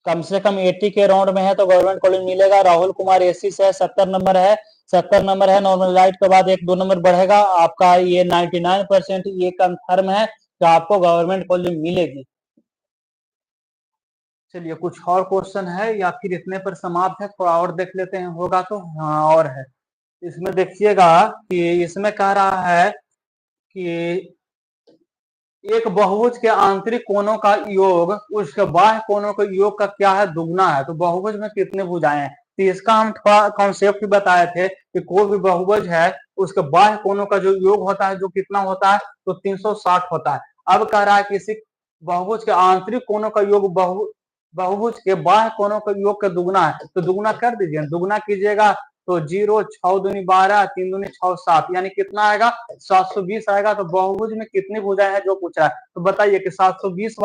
कम से कम 80 के राउंड में है तो गवर्नमेंट कॉलेज मिलेगा। राहुल कुमार एससी से है, 70 नंबर है, 70 नंबर है। नॉर्मल राइट के बाद 1-2 नंबर बढ़ेगा आपका, ये 99% ये कंफर्म है कि आपको गवर्नमेंट कॉलेज मिलेगी। चलिए कुछ और क्वेश्चन है या फिर इतने पर समाप्त है? थोड़ा और देख लेते हैं, होगा तो। हाँ और है, इसमें देखिएगा कि इसमें कह रहा है कि एक बहुभुज के आंतरिक कोणों का योग उसके बाह्य कोणों के योग का क्या है, दुगना है। तो बहुभुज में कितने भुजाएं हैं, तो इसका हम थोड़ा कॉन्सेप्ट बताए थे कि कोई भी बहुभुज है उसके बाह्य कोणों का जो योग होता है जो कितना होता है, तो 360 होता है। अब कह रहा है कि इसी बहुभुज के आंतरिक कोणों का योग बहुभुज के बाह्य कोणों का योग का दुगना है, तो दुगना कर दीजिए। दुगना कीजिएगा तो 0, 6 दूनी 12, 3 दूनी 6, 7, यानी कितना आएगा, 720 आएगा। तो बहुभुज में कितनी भुजाएं हैं जो पूछा है, तो बताइए कि 720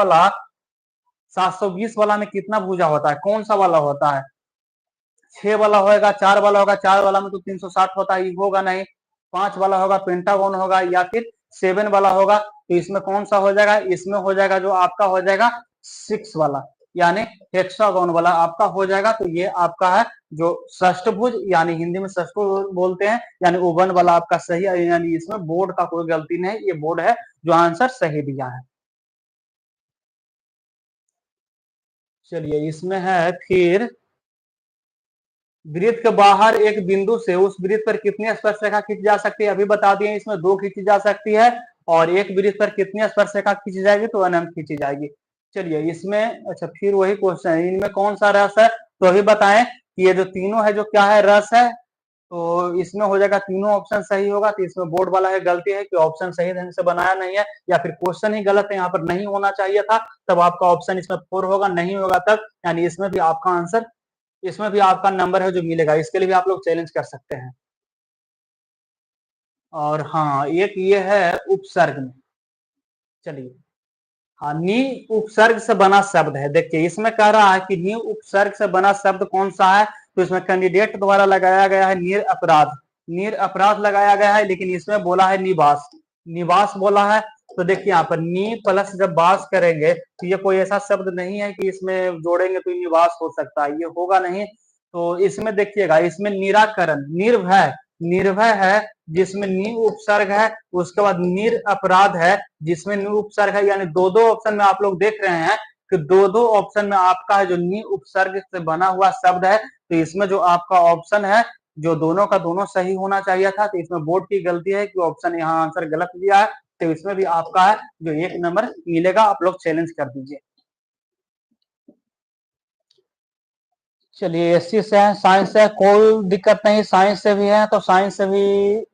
वाला में कितना भुजा होता है, कौन सा वाला होता है? 6 वाला होगा, 4 वाला होगा, 4 वाला में तो 360 होता है, होगा नहीं। 5 वाला होगा, पेंटागोन होगा, या फिर 7 वाला होगा। तो इसमें कौन सा हो जाएगा, इसमें हो जाएगा जो आपका हो जाएगा 6 वाला, यानी हेक्सागोन वाला आपका हो जाएगा। तो ये आपका है जो षष्ठभुज, यानी हिंदी में षष्ठभुज बोलते हैं, यानी O1 वाला आपका सही है, यानी इसमें बोर्ड का कोई गलती नहीं, ये बोर्ड है जो आंसर सही दिया है। चलिए इसमें है फिर, वृत्त के बाहर एक बिंदु से उस वृत्त पर कितनी स्पर्शरेखा खींची जा सकती है, अभी बता दिए, इसमें 2 खींची जा सकती है। और एक वृत्त पर कितनी स्पर्शरेखा खींची जाएगी, तो अनंत खींची जाएगी। चलिए इसमें अच्छा फिर वही क्वेश्चन है, इनमें कौन सा रस है, तो अभी बताएं कि ये जो तीनों है जो क्या है, रस है। तो इसमें हो जाएगा तीनों ऑप्शन सही होगा। तो इसमें बोर्ड वाला है गलती है कि ऑप्शन सही ढंग से बनाया नहीं है, या फिर क्वेश्चन ही गलत है, यहाँ पर नहीं होना चाहिए था, तब आपका ऑप्शन इसमें 4 होगा, नहीं होगा तब, यानी इसमें भी आपका आंसर, इसमें भी आपका नंबर है जो मिलेगा। इसके लिए भी आप लोग चैलेंज कर सकते हैं। और हाँ, एक ये है उपसर्ग में, चलिए हाँ, नी उपसर्ग से बना शब्द है। देखिए इसमें कह रहा है कि नी उपसर्ग से बना शब्द कौन सा है, तो इसमें कैंडिडेट द्वारा लगाया गया है निर अपराध, निर अपराध लगाया गया है, लेकिन इसमें बोला है निवास, निवास बोला है। तो देखिए यहाँ पर नी प्लस जब बास करेंगे तो ये कोई ऐसा शब्द नहीं है कि इसमें जोड़ेंगे तो निवास हो सकता है, ये होगा नहीं। तो इसमें देखिएगा, इसमें निराकरण, निर्भय, निर्भय है जिसमें नी उपसर्ग है, उसके बाद निर अपराध है जिसमें नी उपसर्ग है, यानी दो दो ऑप्शन में आप लोग देख रहे हैं कि दो दो ऑप्शन में आपका है जो नी उपसर्ग से बना हुआ शब्द है। तो इसमें जो आपका ऑप्शन है जो दोनों का दोनों सही होना चाहिए था, तो इसमें बोर्ड की गलती है कि ऑप्शन यहाँ आंसर गलत दिया है। तो इसमें भी आपका है जो 1 नंबर मिलेगा, आप लोग चैलेंज कर दीजिए। चलिए एससी से है, साइंस से कोई दिक्कत नहीं, साइंस से भी है तो साइंस से भी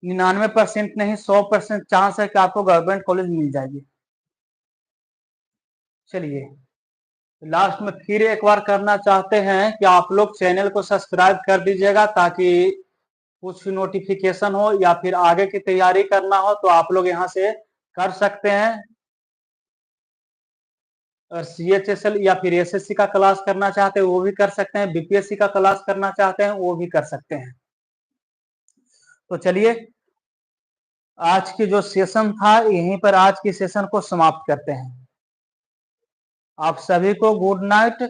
99% नहीं 100% चांस है कि आपको गवर्नमेंट कॉलेज मिल जाएगी। चलिए लास्ट में फिर एक बार करना चाहते हैं कि आप लोग चैनल को सब्सक्राइब कर दीजिएगा, ताकि कुछ नोटिफिकेशन हो या फिर आगे की तैयारी करना हो तो आप लोग यहाँ से कर सकते हैं। और CHSL या फिर SSC का क्लास करना चाहते हैं वो भी कर सकते हैं, BPSC का क्लास करना चाहते हैं वो भी कर सकते हैं। तो चलिए आज की जो सेशन था यहीं पर आज की सेशन को समाप्त करते हैं। आप सभी को गुड नाइट।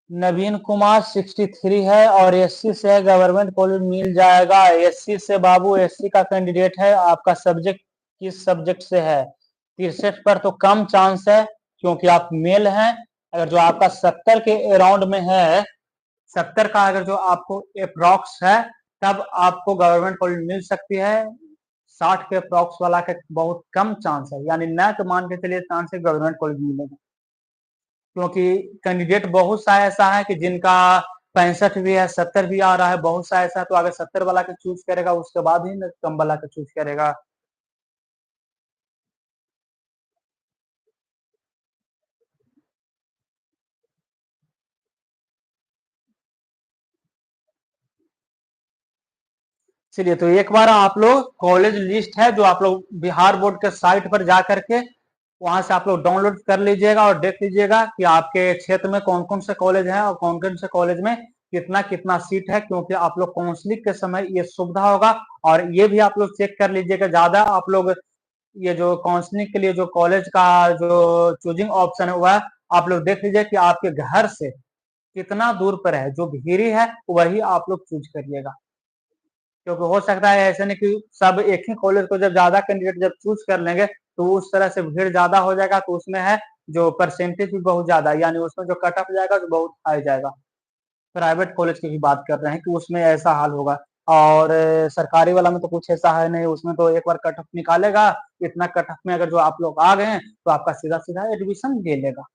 नवीन कुमार 63 है और SC से गवर्नमेंट कॉलेज मिल जाएगा। SC से बाबू, SC का कैंडिडेट है, आपका सब्जेक्ट किस सब्जेक्ट से है? 63 पर तो कम चांस है क्योंकि आप मेल हैं। अगर जो आपका 70 के अराउंड में है, 70 का अगर जो आपको अप्रॉक्स है, तब आपको गवर्नमेंट कॉलेज मिल सकती है। 60 के अप्रॉक्स वाला के बहुत कम चांस है, यानी न तो मान के चलिए चांस है गवर्नमेंट कॉलेज मिलेगा, क्योंकि कैंडिडेट बहुत सा ऐसा है कि जिनका 65 भी है, 70 भी आ रहा है, बहुत सा ऐसा है। तो अगर 70 वाला के चूज करेगा उसके बाद ही कम वाला के चूज करेगा। चलिए तो एक बार आप लोग कॉलेज लिस्ट है जो आप लोग बिहार बोर्ड के साइट पर जा करके वहां से आप लोग डाउनलोड कर लीजिएगा और देख लीजिएगा कि आपके क्षेत्र में कौन कौन से कॉलेज हैं और कौन कौन से कॉलेज में कितना कितना सीट है, क्योंकि आप लोग काउंसलिंग के समय ये सुविधा होगा। और ये भी आप लोग चेक कर लीजिएगा, ज्यादा आप लोग ये जो काउंसलिंग के लिए जो कॉलेज का जो चूजिंग ऑप्शन है वह आप लोग देख लीजिए कि आपके घर से कितना दूर पर है, जो भीरी है वही आप लोग चूज करिएगा। क्योंकि हो सकता है ऐसे नहीं कि सब एक ही कॉलेज को जब ज्यादा कैंडिडेट जब चूज कर लेंगे तो उस तरह से भीड़ ज्यादा हो जाएगा, तो उसमें है जो परसेंटेज भी बहुत ज्यादा, यानी उसमें जो कट ऑफ जाएगा तो बहुत हाई जाएगा। प्राइवेट कॉलेज की भी बात कर रहे हैं कि उसमें ऐसा हाल होगा। और सरकारी वाला में तो कुछ ऐसा है नहीं, उसमें तो एक बार कट ऑफ निकालेगा, इतना कट ऑफ में अगर जो आप लोग आ गए हैं तो आपका सीधा सीधा एडमिशन ले लेगा।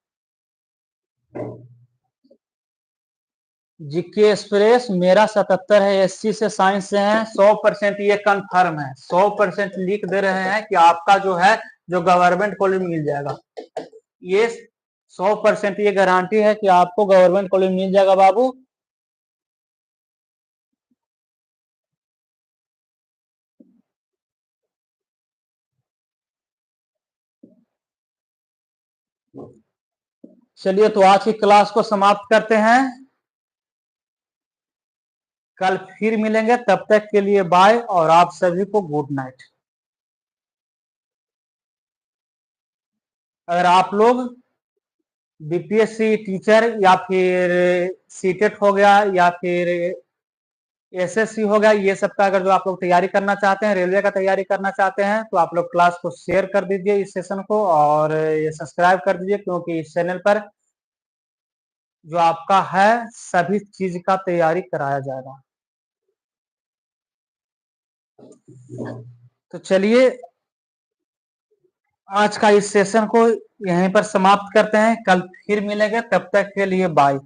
जीके एक्सप्रेस मेरा 77 है, SC से साइंस से है, 100% ये कंफर्म है, 100% लिख दे रहे हैं कि आपका जो है जो गवर्नमेंट कॉलेज मिल जाएगा। ये 100% ये गारंटी है कि आपको गवर्नमेंट कॉलेज मिल जाएगा बाबू। चलिए तो आज की क्लास को समाप्त करते हैं, कल फिर मिलेंगे, तब तक के लिए बाय और आप सभी को गुड नाइट। अगर आप लोग BPSC टीचर या फिर सीटेट हो गया या फिर SSC हो गया, ये सब का अगर जो आप लोग तैयारी करना चाहते हैं, रेलवे का तैयारी करना चाहते हैं, तो आप लोग क्लास को शेयर कर दीजिए इस सेशन को, और ये सब्सक्राइब कर दीजिए, क्योंकि इस चैनल पर जो आपका है सभी चीज का तैयारी कराया जाएगा। तो चलिए आज का इस सेशन को यहीं पर समाप्त करते हैं, कल फिर मिलेंगे, तब तक के लिए बाय।